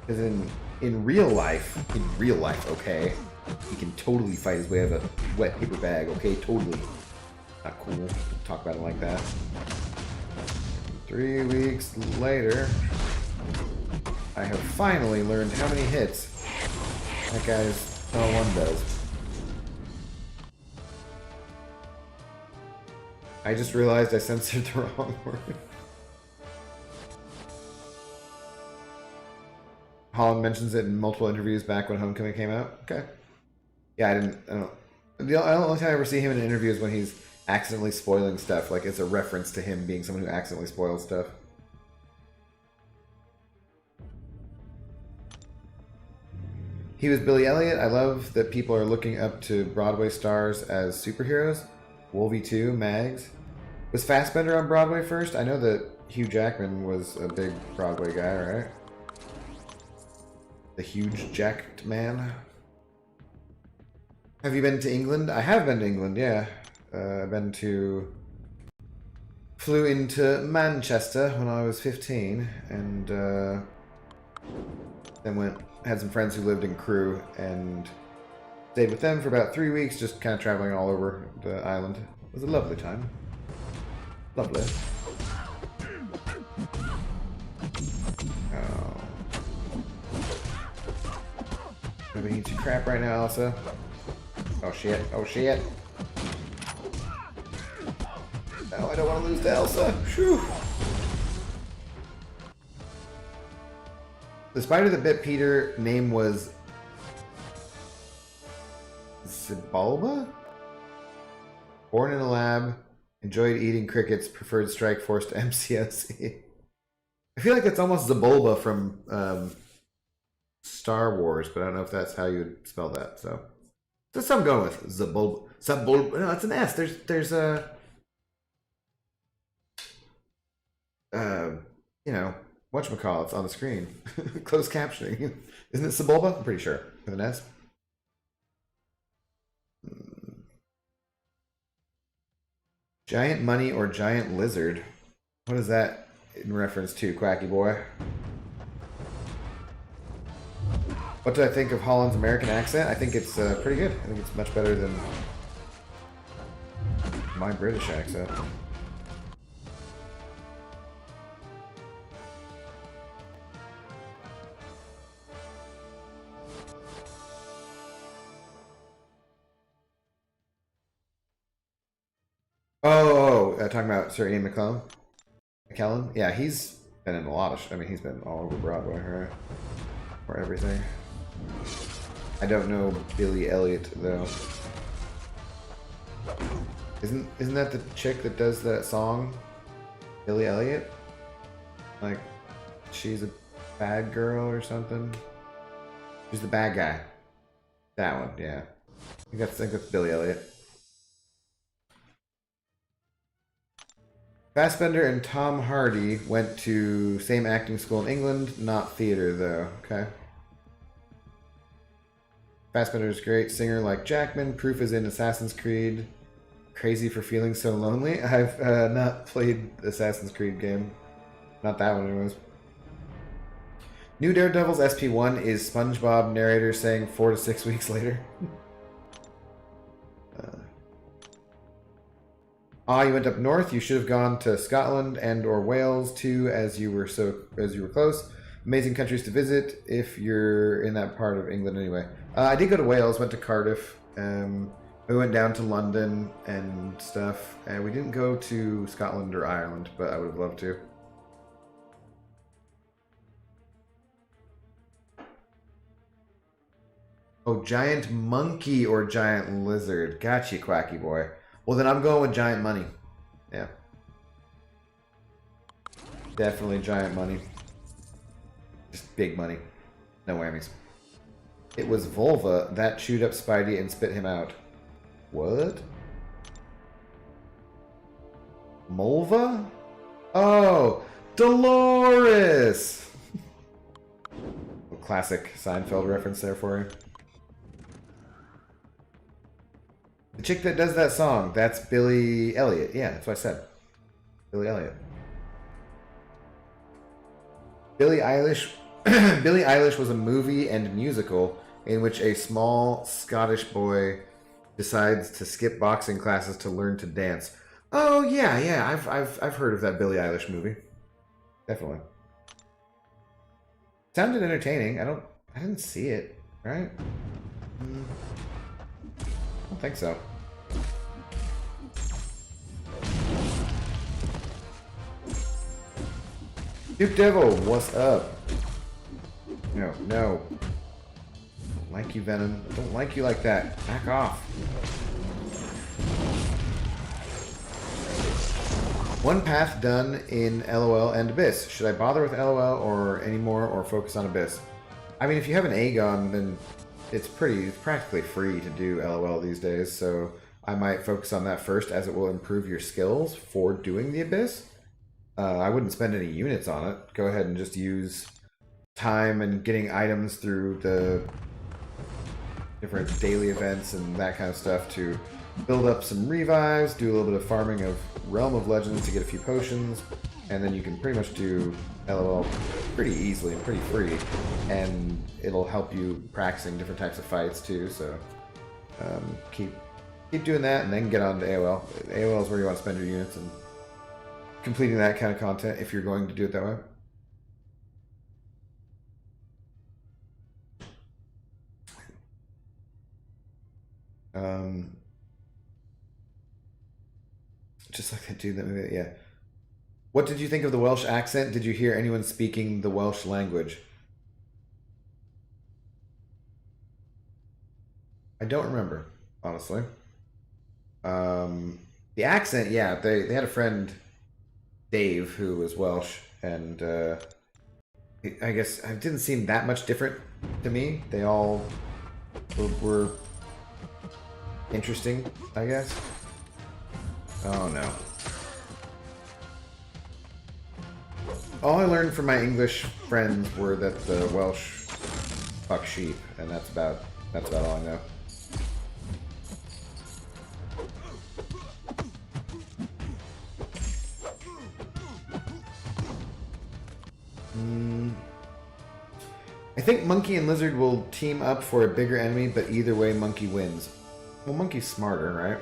Because in real life, okay, he can totally fight his way out of a wet paper bag, okay, totally. Not cool. Don't talk about it like that. 3 weeks later. I have finally learned how many hits that guy's L1 does. I just realized I censored the wrong word. Holland mentions it in multiple interviews back when Homecoming came out. Okay. Yeah, I don't. The only time I ever see him in an interview is when he's accidentally spoiling stuff. Like, it's a reference to him being someone who accidentally spoils stuff. He was Billy Elliot. I love that people are looking up to Broadway stars as superheroes. Wolvie 2, Mags. Was Fassbender on Broadway first? I know that Hugh Jackman was a big Broadway guy, right? The huge jacked man. Have you been to England? I have been to England, yeah. I've been to... Flew into Manchester when I was 15, and then had some friends who lived in Crewe, and stayed with them for about 3 weeks, just kind of traveling all over the island. It was a lovely time. Lovely. Oh. I'm gonna eat your crap right now, Elsa. Oh shit, oh shit. No, I don't want to lose to Elsa. Whew. The spider that bit Peter name was Zibulba? Born in a lab, enjoyed eating crickets, preferred strike force to MCSE. I feel like it's almost Zibulba from Star Wars, but I don't know if that's how you would spell that, so. That's what I'm going with. Zibulba. Zibulba. No, it's an S. There's a you know, whatchamacallits on the screen. Closed captioning. Isn't it Sebulba? I'm pretty sure. With an S. Giant money or giant lizard? What is that in reference to, Quacky boy? What do I think of Holland's American accent? I think it's pretty good. I think it's much better than my British accent. Talking about Sir Ian McKellen? Yeah, he's been in a lot of... I mean, he's been all over Broadway, right? Or everything. I don't know Billy Elliot, though. Isn't that the chick that does that song? Billy Elliot? Like, she's a bad girl or something? She's the bad guy. That one, yeah. I think that's Billy Elliot. Fassbender and Tom Hardy went to same acting school in England, not theater though. Okay. Fassbender is a great singer like Jackman. Proof is in Assassin's Creed. Crazy for feeling so lonely. I've not played the Assassin's Creed game. Not that one anyways. New Daredevil's SP1 is SpongeBob narrator saying 4 to 6 weeks later. You went up north. You should have gone to Scotland and or Wales too, as you were close. Amazing countries to visit if you're in that part of England anyway. I did go to Wales. Went to Cardiff. We went down to London and stuff, and we didn't go to Scotland or Ireland, but I would have loved to. Oh, giant monkey or giant lizard? Gotcha, Quacky boy. Well, then I'm going with giant money. Yeah. Definitely giant money. Just big money. No whammies. It was Vulva that chewed up Spidey and spit him out. What? Mulva? Oh, Dolores! A classic Seinfeld reference there for you. The chick that does that song, that's Billy Elliot. Yeah, that's what I said. Billy Elliot. Billie Eilish was a movie and musical in which a small Scottish boy decides to skip boxing classes to learn to dance. Oh yeah, I've heard of that Billie Eilish movie. Definitely. Sounded entertaining. I didn't see it, right? I don't think so. Duke Devil, what's up? No, no. Don't like you, Venom. Don't like you like that. Back off. One path done in LOL and Abyss. Should I bother with LOL or anymore, or focus on Abyss? I mean, if you have an Aegon, then it's practically free to do LOL these days, so I might focus on that first, as it will improve your skills for doing the Abyss. I wouldn't spend any units on it. Go ahead and just use time and getting items through the different daily events and that kind of stuff to build up some revives, do a little bit of farming of Realm of Legends to get a few potions, and then you can pretty much do LOL pretty easily and pretty free, and it'll help you practicing different types of fights too, so keep doing that and then get on to AOL. AOL is where you want to spend your units and completing that kind of content if you're going to do it that way. Just like that dude that movie, yeah. What did you think of the Welsh accent? Did you hear anyone speaking the Welsh language? I don't remember, honestly. The accent, yeah, they had a friend, Dave, who was Welsh, and I guess it didn't seem that much different to me. They all were interesting, I guess. Oh no. All I learned from my English friends were that the Welsh fuck sheep, and that's about all I know. I think Monkey and Lizard will team up for a bigger enemy, but either way, Monkey wins. Well, Monkey's smarter, right?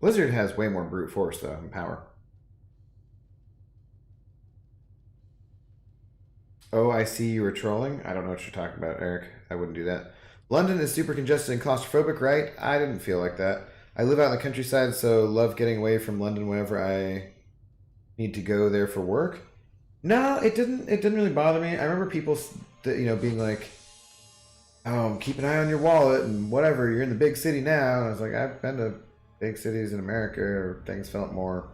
Lizard has way more brute force, though, and power. Oh, I see you were trolling. I don't know what you're talking about, Eric. I wouldn't do that. London is super congested and claustrophobic, right? I didn't feel like that. I live out in the countryside, so love getting away from London whenever I need to go there for work. No, it didn't really bother me. I remember people, being like, "Oh, keep an eye on your wallet and whatever. You're in the big city now." And I was like, I've been to big cities in America, or things felt more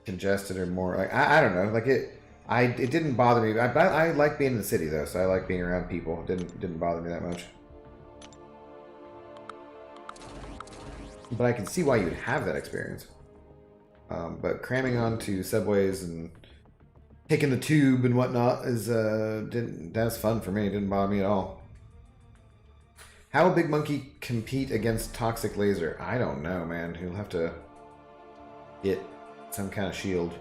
congested or more like I don't know. Like it didn't bother me. I like being in the city though, so I like being around people. It didn't bother me that much. But I can see why you'd have that experience. But cramming onto subways and taking the tube and whatnot is that's fun for me. It didn't bother me at all. How will Big Monkey compete against Toxic Laser? I don't know, man. He'll have to get some kind of shield.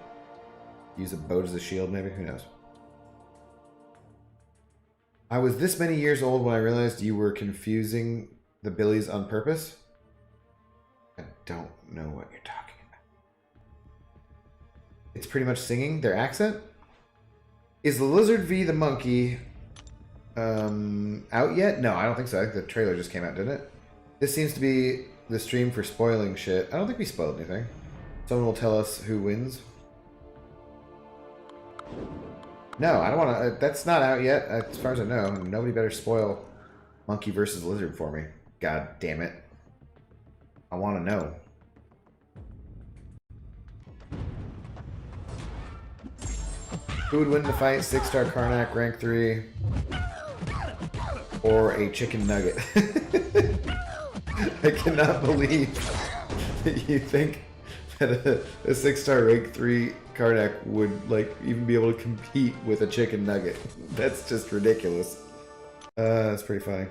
Use a boat as a shield, maybe? Who knows? I was this many years old when I realized you were confusing the Billies on purpose. I don't know what you're talking about. It's pretty much singing their accent. Is the Lizard v the Monkey out yet? No, I don't think so. I think the trailer just came out, didn't it? This seems to be the stream for spoiling shit. I don't think we spoiled anything. Someone will tell us who wins. No, I don't want to. That's not out yet, as far as I know. Nobody better spoil Monkey versus Lizard for me. God damn it. I want to know. Who would win the fight? 6-star Karnak, rank 3, or a chicken nugget? I cannot believe that you think that a 6-star rank 3 Karnak would even be able to compete with a chicken nugget. That's just ridiculous. That's pretty funny.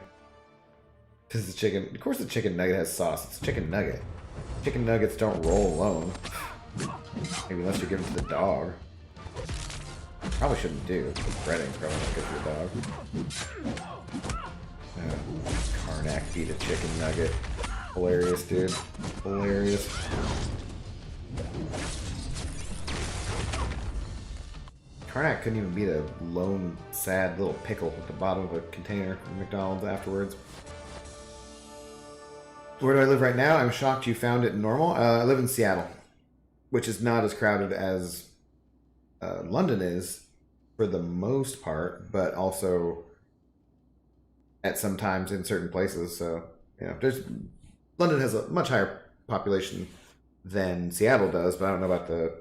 Because the chicken, of course, the chicken nugget has sauce. It's a chicken nugget. Chicken nuggets don't roll alone. Maybe unless you give them to the dog. Probably shouldn't do. Breading probably not good for the dog. Karnak beat a chicken nugget. Hilarious, dude. Hilarious. Karnak couldn't even beat a lone, sad little pickle at the bottom of a container from McDonald's afterwards. Where do I live right now? I'm shocked you found it normal. I live in Seattle, which is not as crowded as London is for the most part, but also at some times in certain places. So, you know, London has a much higher population than Seattle does, but I don't know about the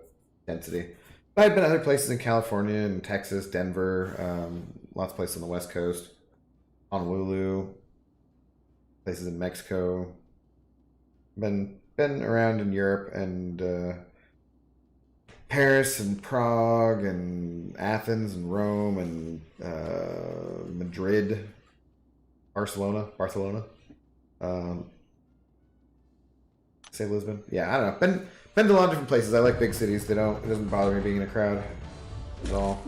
density. But I've been other places in California and Texas, Denver, lots of places on the West Coast, Honolulu, places in Mexico. Been around in Europe and Paris and Prague and Athens and Rome and Madrid, Barcelona. Say Lisbon. Yeah, I don't know. Been to a lot of different places. I like big cities. It doesn't bother me being in a crowd at all.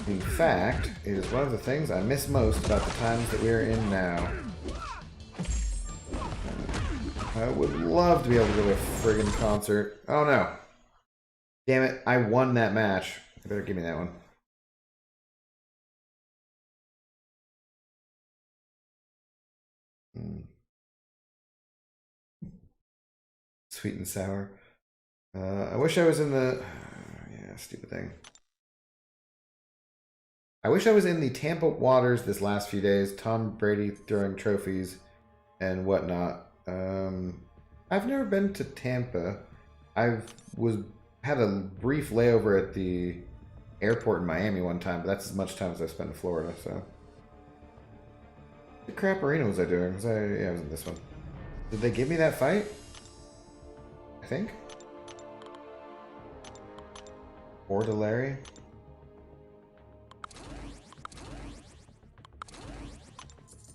In fact, it is one of the things I miss most about the times that we're in now. I would love to be able to go to a friggin' concert. Oh no. Damn it, I won that match. I better give me that one. Sweet and sour. I wish I was in the... yeah, stupid thing. I wish I was in the Tampa waters this last few days. Tom Brady throwing trophies and whatnot. I've never been to Tampa. Had a brief layover at the airport in Miami one time, but that's as much time as I spent in Florida, so. What crap arena was I doing? I was in this one. Did they give me that fight? I think. Bordelary.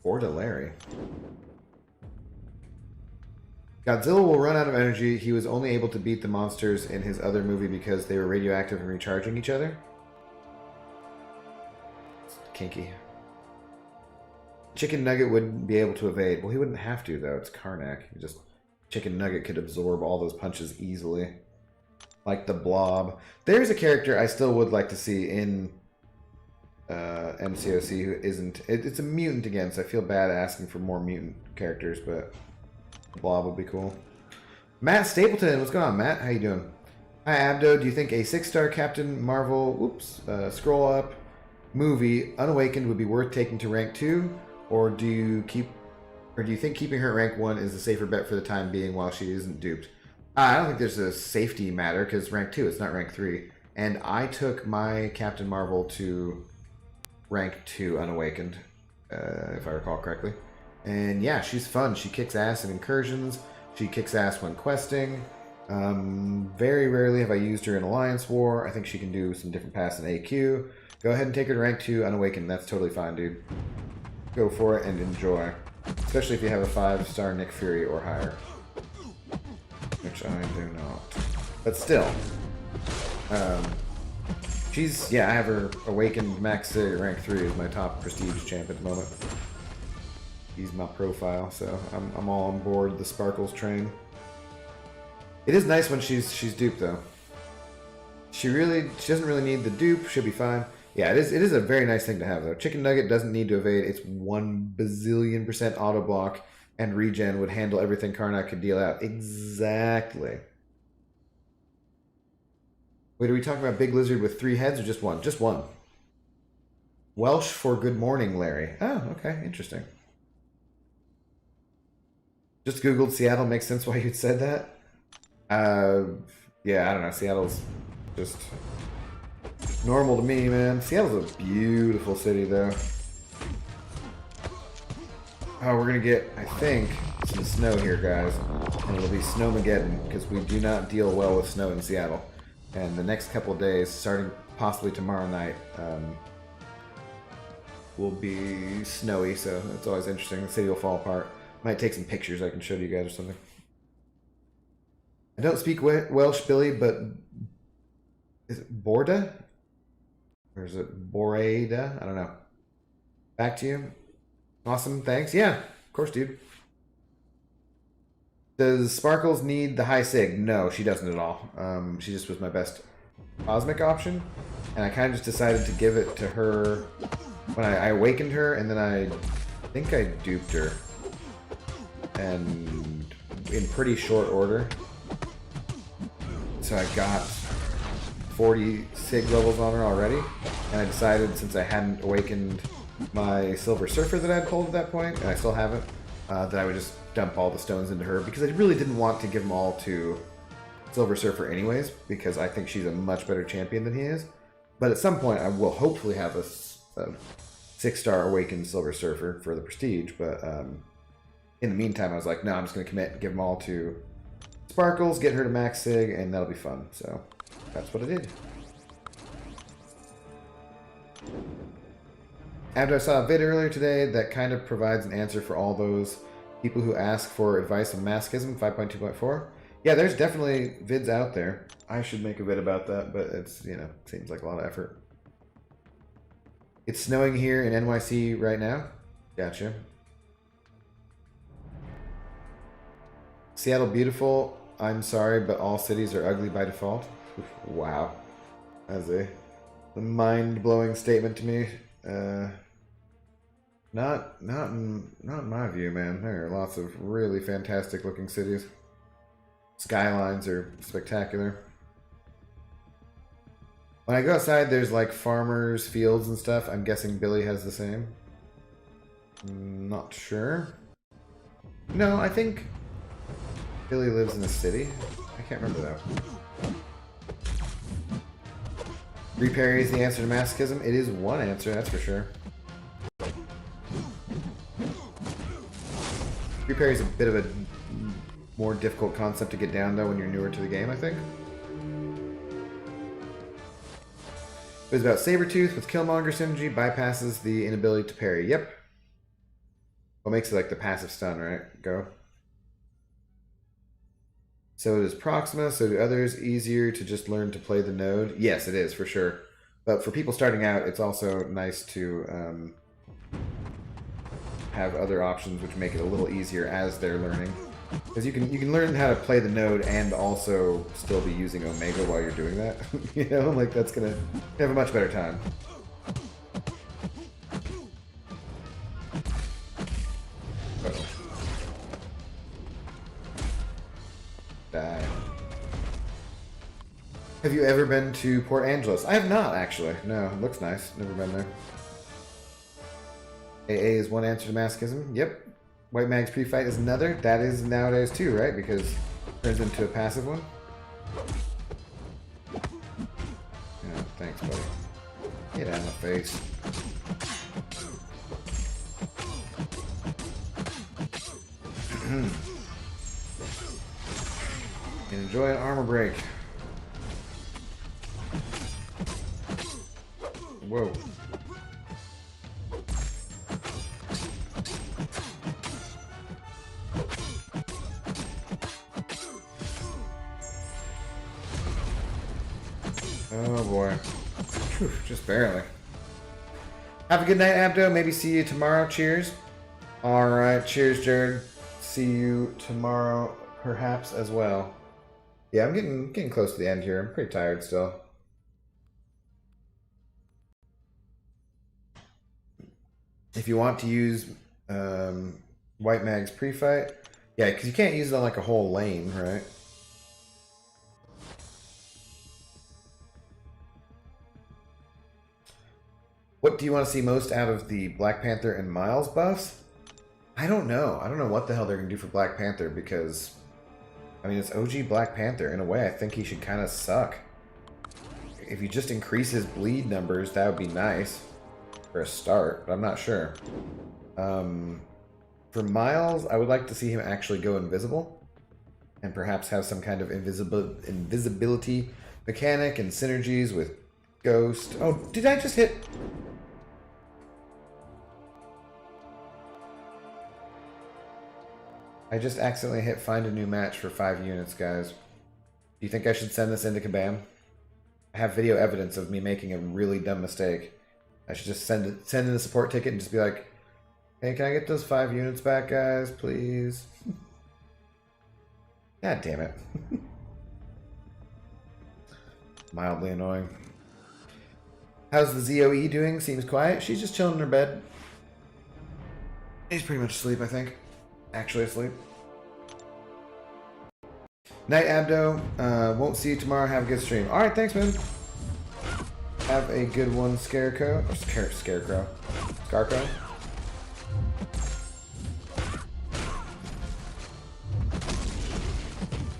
Bordelary. Godzilla will run out of energy. He was only able to beat the monsters in his other movie because they were radioactive and recharging each other. It's kinky. Chicken Nugget wouldn't be able to evade. Well, he wouldn't have to, though. It's Karnak. Chicken Nugget could absorb all those punches easily. Like the Blob. There's a character I still would like to see in MCOC who isn't... It's a mutant again, so I feel bad asking for more mutant characters, but... Blob would be cool. Matt Stapleton, what's going on, Matt? How you doing? Hi, Abdo. Do you think a 6-star Captain Marvel, scroll up movie Unawakened would be worth taking to rank 2, or do you think keeping her at rank 1 is a safer bet for the time being while she isn't duped? I don't think there's a safety matter because rank 2, it's not rank 3, and I took my Captain Marvel to rank 2 Unawakened, if I recall correctly. And yeah, she's fun. She kicks ass in incursions. She kicks ass when questing. Very rarely have I used her in Alliance War. I think she can do some different paths in AQ. Go ahead and take her to rank 2 Unawakened. That's totally fine, dude. Go for it and enjoy. Especially if you have a 5-star Nick Fury or higher. Which I do not. But still. I have her Awakened Max rank 3 as my top prestige champ at the moment. He's my profile, so I'm all on board the Sparkles train. It is nice when she's duped though. She doesn't really need the dupe. She'll be fine. Yeah, it is a very nice thing to have though. Chicken Nugget doesn't need to evade. It's 1 bazillion% auto block, and regen would handle everything Karnak could deal out. Exactly. Wait, are we talking about Big Lizard with 3 heads or just 1? Just 1. Welsh for good morning, Larry. Oh, okay, interesting. Just Googled Seattle. Makes sense why you'd said that. Yeah, I don't know. Seattle's just normal to me, man. Seattle's a beautiful city, though. Oh, we're gonna get, I think, some snow here, guys. And it'll be Snowmageddon, because we do not deal well with snow in Seattle. And the next couple of days, starting possibly tomorrow night, will be snowy, so it's always interesting. The city will fall apart. Might take some pictures I can show you guys or something. I don't speak Welsh, Billy, but is it Borda? Or is it Boreda? I don't know. Back to you. Awesome, thanks. Yeah, of course, dude. Does Sparkles need the high sig? No, she doesn't at all. She just was my best cosmic option, and I kind of just decided to give it to her when I awakened her, and then I think I duped her, and in pretty short order. So I got 40 sig levels on her already, and I decided, since I hadn't awakened my Silver Surfer that I'd pulled at that point, and I still haven't, that I would just dump all the stones into her, because I really didn't want to give them all to Silver Surfer anyways, because I think she's a much better champion than he is. But at some point I will hopefully have a 6-star awakened Silver Surfer for the prestige, but in the meantime I was like, no, I'm just going to commit and give them all to Sparkles, get her to max sig, and that'll be fun. So that's what I did. After I saw a vid earlier today that kind of provides an answer for all those people who ask for advice on masochism 5.2.4. Yeah, there's definitely vids out there. I should make a vid about that, but it's, you know, seems like a lot of effort. It's snowing here in NYC right now. Gotcha. Seattle beautiful. I'm sorry, but all cities are ugly by default. Wow. That's a mind-blowing statement to me. Not in my view, man. There are lots of really fantastic looking cities. Skylines are spectacular. When I go outside, there's like farmers' fields and stuff. I'm guessing Billy has the same. Not sure. No, I think Billy lives in a city. I can't remember that. Reparry is the answer to masochism. It is one answer, that's for sure. Reparry is a bit of a more difficult concept to get down, though, when you're newer to the game, I think. It was about Sabretooth with Killmonger synergy, bypasses the inability to parry. Yep. What makes it like the passive stun, right? Go. So it is Proxima, so do others easier to just learn to play the node? Yes, it is, for sure. But for people starting out, it's also nice to have other options which make it a little easier as they're learning. Because you can learn how to play the node and also still be using Omega while you're doing that. You know, like that's gonna have a much better time. Uh-oh. Die. Have you ever been to Port Angeles? I have not, actually. No, it looks nice. Never been there. AA is one answer to masochism. Yep. White Mag's pre-fight is another. That is nowadays too, right? Because it turns into a passive one. Yeah, thanks, buddy. Get out of my face. Enjoy an armor break. Whoa. Oh boy. Whew, just barely. Have a good night, Abdo. Maybe see you tomorrow. Cheers. Alright, cheers, Jared. See you tomorrow, perhaps, as well. Yeah, I'm getting close to the end here. I'm pretty tired still. If you want to use White Mag's pre-fight, yeah, because you can't use it on like a whole lane, right? What do you want to see most out of the Black Panther and Miles buffs? I don't know. I don't know what the hell they're going to do for Black Panther because, I mean, it's OG Black Panther. In a way, I think he should kind of suck. If you just increase his bleed numbers, that would be nice for a start, but I'm not sure. For Miles, I would like to see him actually go invisible and perhaps have some kind of invisibility mechanic and synergies with Ghost. Oh, did I just hit... I just accidentally hit find a new match for 5 units, guys. Do you think I should send this into Kabam? I have video evidence of me making a really dumb mistake. I should just send in a support ticket and just be like, hey, can I get those 5 units back, guys, please? God damn it. Mildly annoying. How's the ZOE doing? Seems quiet. She's just chilling in her bed. He's pretty much asleep, I think. Actually asleep. Night, Abdo. Won't see you tomorrow. Have a good stream. Alright, thanks, man. Have a good one, Scarecrow. Or Scarecrow. Scarcrow.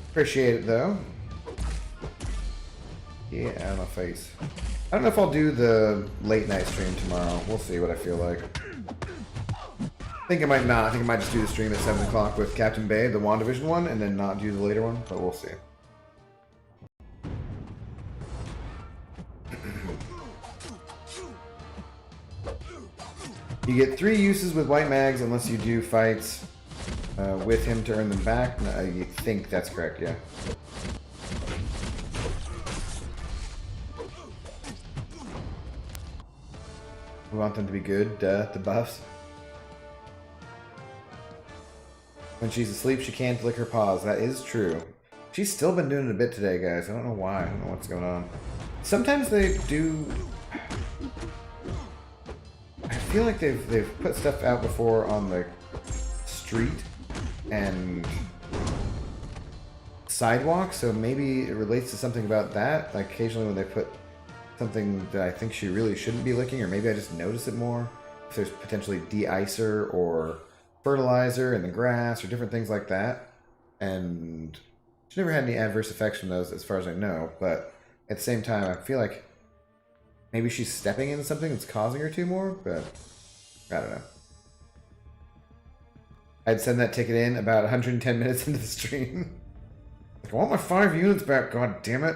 Appreciate it, though. Yeah, out of my face. I don't know if I'll do the late night stream tomorrow. We'll see what I feel like. I think I might not. I think I might just do the stream at 7 o'clock with Captain Bay, the WandaVision one, and then not do the later one, but we'll see. You get 3 uses with white mags unless you do fights with him to earn them back. No, I think that's correct, yeah. We want them to be good, the buffs. When she's asleep, she can't lick her paws. That is true. She's still been doing it a bit today, guys. I don't know why. I don't know what's going on. Sometimes they do... I feel like they've put stuff out before on the street and sidewalk, so maybe it relates to something about that. Like occasionally when they put something that I think she really shouldn't be licking, or maybe I just notice it more. If there's potentially de-icer or fertilizer in the grass or different things like that. And she never had any adverse effects from those as far as I know, but at the same time I feel like maybe she's stepping into something that's causing her to more, but I don't know. I'd send that ticket in about 110 minutes into the stream. Like, I want my 5 units back, god damn it.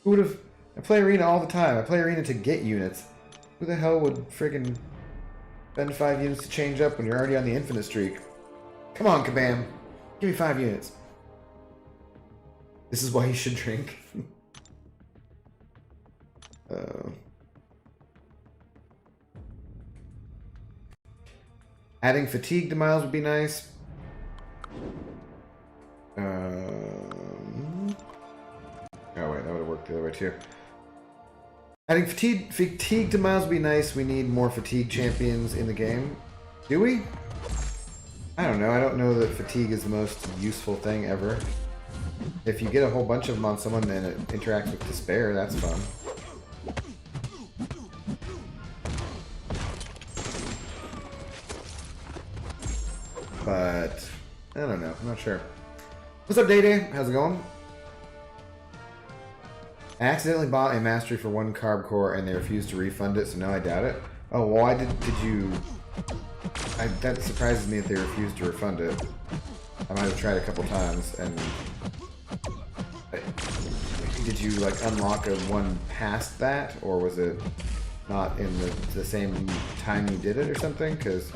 Who would have... I play Arena all the time. I play Arena to get units. Who the hell would friggin' spend 5 units to change up when you're already on the infinite streak? Come on, Kabam. Give me 5 units. This is why you should drink. Adding fatigue to Miles would be nice. Oh wait, that would have worked the other way too. Adding fatigue to Miles would be nice. We need more fatigue champions in the game. Do we? I don't know. I don't know that fatigue is the most useful thing ever. If you get a whole bunch of them on someone and it interacts with despair, that's fun. But I don't know. I'm not sure. What's up, Day Day? How's it going? I accidentally bought a mastery for 1 carb core and they refused to refund it, so now I doubt it. Oh, well, why did you... that surprises me that they refused to refund it. I might have tried a couple times, and... Did you, like, unlock a one past that, or was it not in the same time you did it or something? Because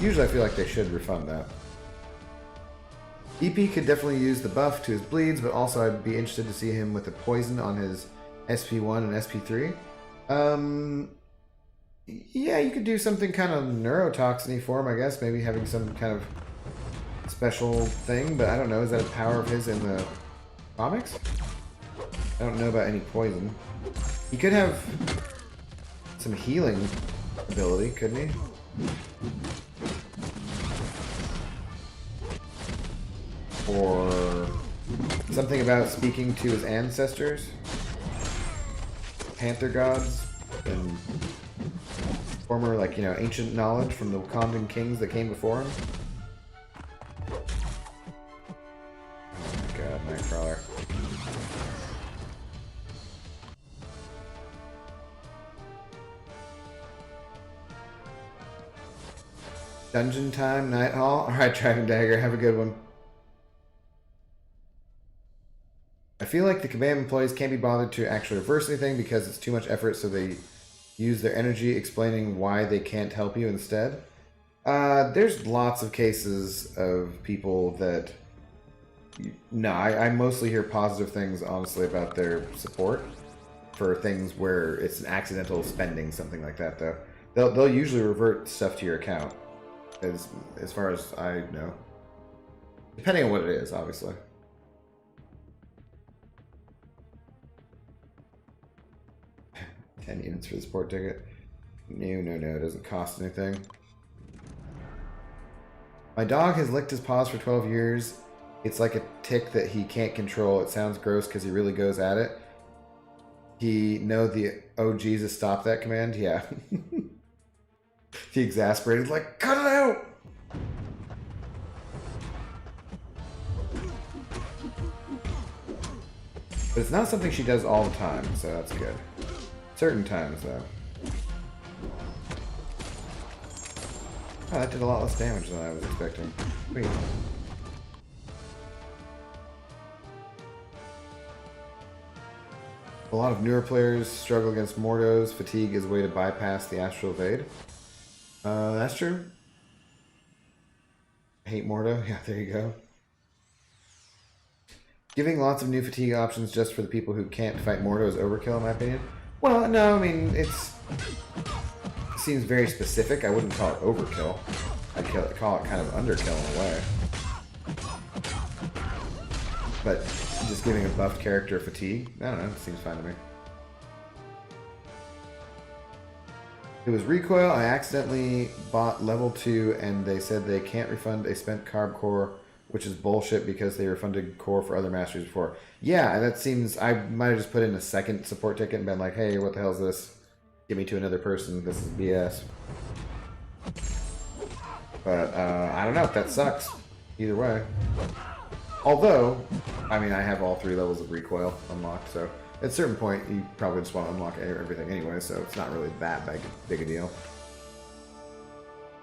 usually I feel like they should refund that. EP could definitely use the buff to his bleeds, but also I'd be interested to see him with the poison on his SP1 and SP3. Yeah, you could do something kind of neurotoxin-y for him, I guess. Maybe having some kind of special thing, but I don't know. Is that a power of his in the comics? I don't know about any poison. He could have some healing ability, couldn't he? Or something about speaking to his ancestors, panther gods, and former, like, you know, ancient knowledge from the Wakandan kings that came before him. Oh my god, Nightcrawler. Dungeon time, Night Hall. Alright, Dragon Dagger, have a good one. I feel like the Kabam employees can't be bothered to actually reverse anything because it's too much effort, so they use their energy explaining why they can't help you instead. There's lots of cases of people that... No, I mostly hear positive things, honestly, about their support for things where it's an accidental spending, something like that, though. They'll usually revert stuff to your account, as far as I know. Depending on what it is, obviously. 10 units for the support ticket. No, it doesn't cost anything. My dog has licked his paws for 12 years. It's like a tick that he can't control. It sounds gross because he really goes at it. He know the oh Jesus stop that command? Yeah. He exasperated, like, cut it out! But it's not something she does all the time, so that's good. Certain times, though. Oh, that did a lot less damage than I was expecting. Wait. A lot of newer players struggle against Mordos. Fatigue is a way to bypass the Astral Evade. That's true. Hate Mordo. Yeah, there you go. Giving lots of new fatigue options just for the people who can't fight Mordo is overkill, in my opinion. Well, no, I mean, it seems very specific. I wouldn't call it overkill. I'd call it kind of underkill in a way. But just giving a buffed character fatigue, I don't know, it seems fine to me. It was recoil. I accidentally bought level 2 and they said they can't refund a spent carb core, which is bullshit because they refunded core for other masters before. Yeah, that seems... I might have just put in a second support ticket and been like, hey, what the hell is this? Get me to another person. This is BS. But, I don't know. That sucks. Either way. Although, I mean, I have all 3 levels of recoil unlocked, so... At a certain point, you probably just want to unlock everything anyway, so it's not really that big a deal.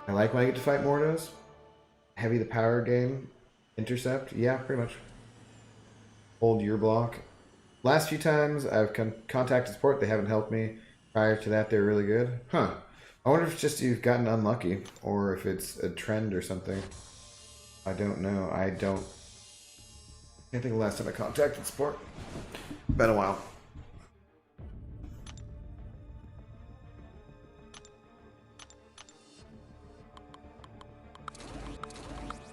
I like when I get to fight Mordos. Heavy the power game. Intercept. Yeah, pretty much. Hold your block. Last few times I've contacted support, they haven't helped me. Prior to that, they're really good. Huh. I wonder if it's just you've gotten unlucky, or if it's a trend or something. I don't know. I can't think of the last time I contacted support. Been a while.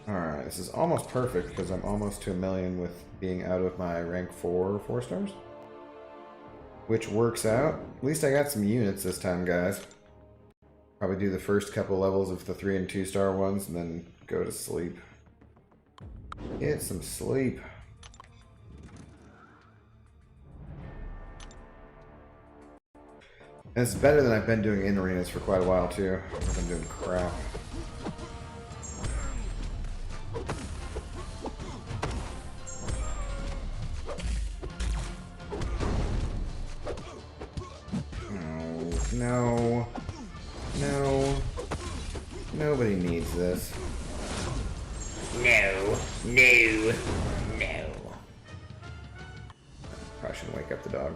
Alright, this is almost perfect because I'm almost to 1,000,000 with being out of my rank 4 stars. Which works out. At least I got some units this time, guys. Probably do the first couple levels of the 3 and 2 star ones and then go to sleep. Get some sleep. And it's better than I've been doing in arenas for quite a while too. I've been doing crap. No. No. Nobody needs this. No. No. No. Probably shouldn't wake up the dog.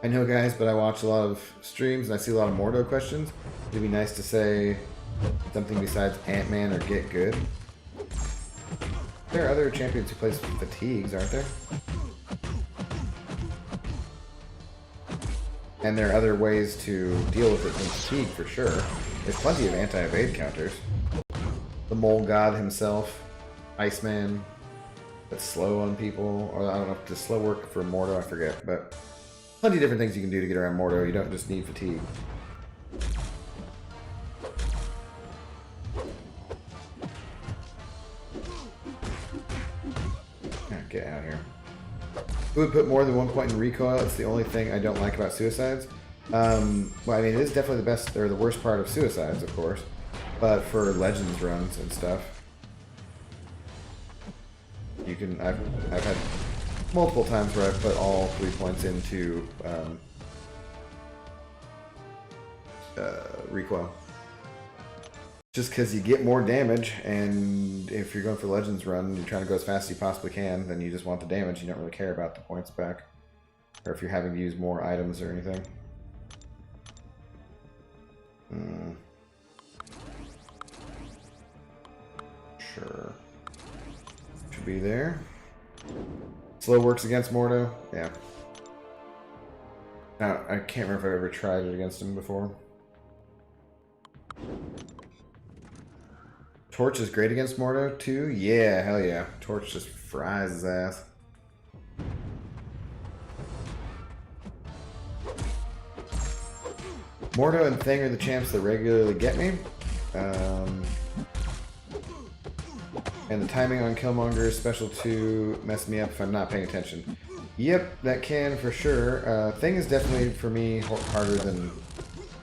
I know, guys, but I watch a lot of streams and I see a lot of Mordo questions. It'd be nice to say something besides Ant-Man or Get Good. There are other champions who play fatigues, aren't there? And there are other ways to deal with it than fatigue, for sure. There's plenty of anti-evade counters. The Mole God himself, Iceman, that's slow on people, or I don't know if does slow work for Mordo, I forget, but plenty of different things you can do to get around Mordo. You don't just need fatigue. Get out of here. Who would put more than 1 point in recoil? It's the only thing I don't like about suicides. Well, I mean, it is definitely the best or the worst part of suicides, of course. But for Legends runs and stuff, you can. I've had multiple times where I've put all 3 points into recoil. Just because you get more damage, and if you're going for Legends run, you're trying to go as fast as you possibly can, then you just want the damage. You don't really care about the points back. Or if you're having to use more items or anything. Sure. Should be there. Slow works against Mordo? Yeah. Now, I can't remember if I've ever tried it against him before. Torch is great against Mordo too? Yeah, hell yeah. Torch just fries his ass. Mordo and Thing are the champs that regularly get me. And the timing on Killmonger's special 2 messed me up if I'm not paying attention. Yep, that can for sure. Thing is definitely, for me, harder than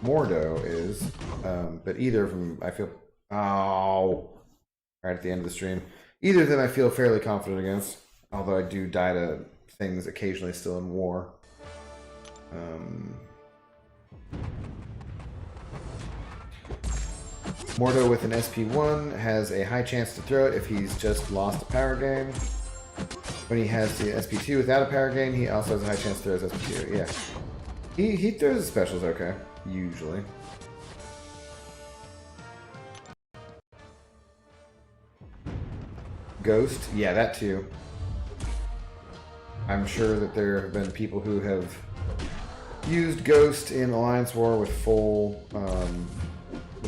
Mordo is. But either of them, I feel... Oh! Right at the end of the stream. Either of them I feel fairly confident against. Although I do die to things occasionally still in war. Mordo with an SP1 has a high chance to throw it if he's just lost a power gain. When he has the SP2 without a power gain, he also has a high chance to throw his SP2. Yeah. He throws his specials okay, usually. Ghost, yeah, that too. I'm sure that there have been people who have used Ghost in Alliance War with full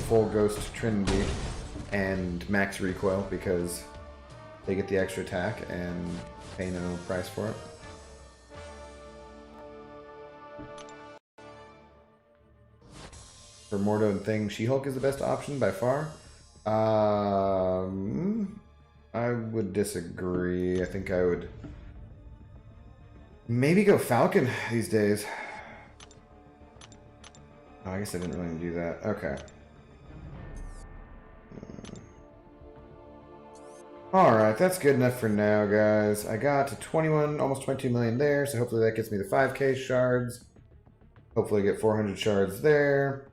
Ghost Trinity and max recoil because they get the extra attack and pay no price for it. For Mordo and Thing, She-Hulk is the best option by far. I would disagree. I think I would maybe go Falcon these days. Oh, I guess I didn't really do that. Okay. Alright, that's good enough for now, guys. I got to 21, almost 22 million there, so hopefully that gets me the 5k shards. Hopefully I get 400 shards there.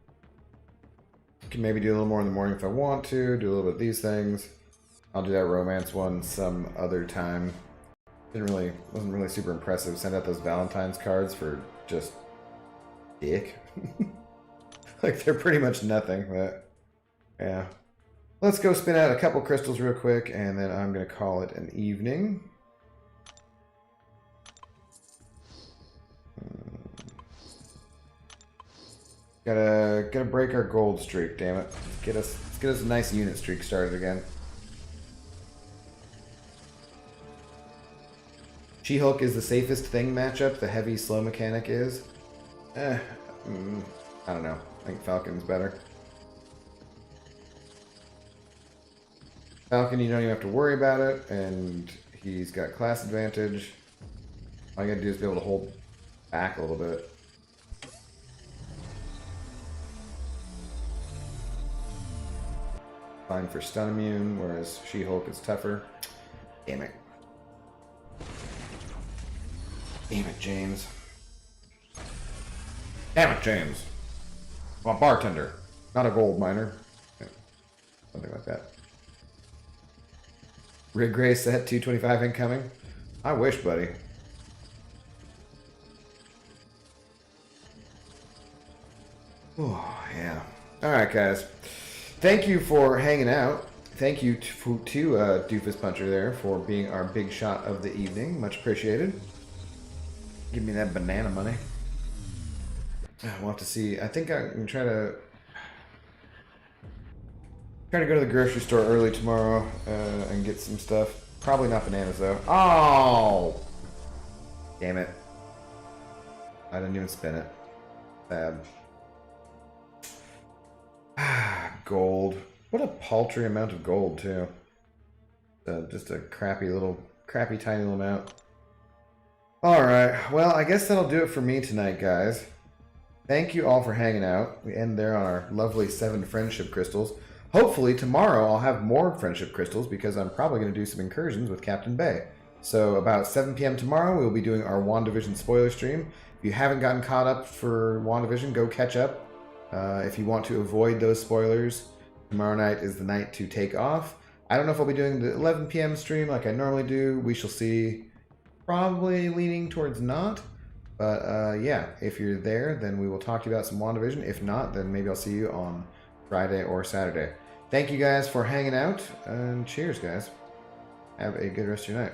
Can maybe do a little more in the morning if I want to, do a little bit of these things. I'll do that romance one some other time. Wasn't really super impressive. Send out those Valentine's cards for just dick. Like, they're pretty much nothing, but yeah. Let's go spin out a couple crystals real quick, and then I'm going to call it an evening. Gotta break our gold streak, damn it. Let's get us a nice unit streak started again. She-Hulk is the safest Thing matchup. The heavy slow mechanic is. I don't know. I think Falcon's better. Falcon, you don't even have to worry about it, and he's got class advantage. All you gotta do is be able to hold back a little bit. Fine for stun immune, whereas She-Hulk is tougher. Damn it. Damn it, James. Damn it, James. I'm a bartender, not a gold miner. Something like that. Rig Gray set, 225 incoming. I wish, buddy. Oh, yeah. Alright, guys. Thank you for hanging out. Thank you to Doofus Puncher there for being our big shot of the evening. Much appreciated. Give me that banana money. We'll have to see. I think I'm going to try to go to the grocery store early tomorrow and get some stuff. Probably not bananas, though. Oh! Damn it. I didn't even spin it. Bad. Gold. What a paltry amount of gold, too. Just a crappy tiny little amount. Alright, well, I guess that'll do it for me tonight, guys. Thank you all for hanging out. We end there on our lovely 7 friendship crystals. Hopefully, tomorrow I'll have more friendship crystals because I'm probably going to do some incursions with Captain Bay. So, about 7 p.m. tomorrow, we'll be doing our WandaVision spoiler stream. If you haven't gotten caught up for WandaVision, go catch up. If you want to avoid those spoilers, tomorrow night is the night to take off. I don't know if I'll be doing the 11 p.m. stream like I normally do. We shall see. Probably leaning towards not. But yeah, if you're there, then we will talk to you about some WandaVision. If not, then maybe I'll see you on Friday or Saturday. Thank you guys for hanging out, and cheers, guys. Have a good rest of your night.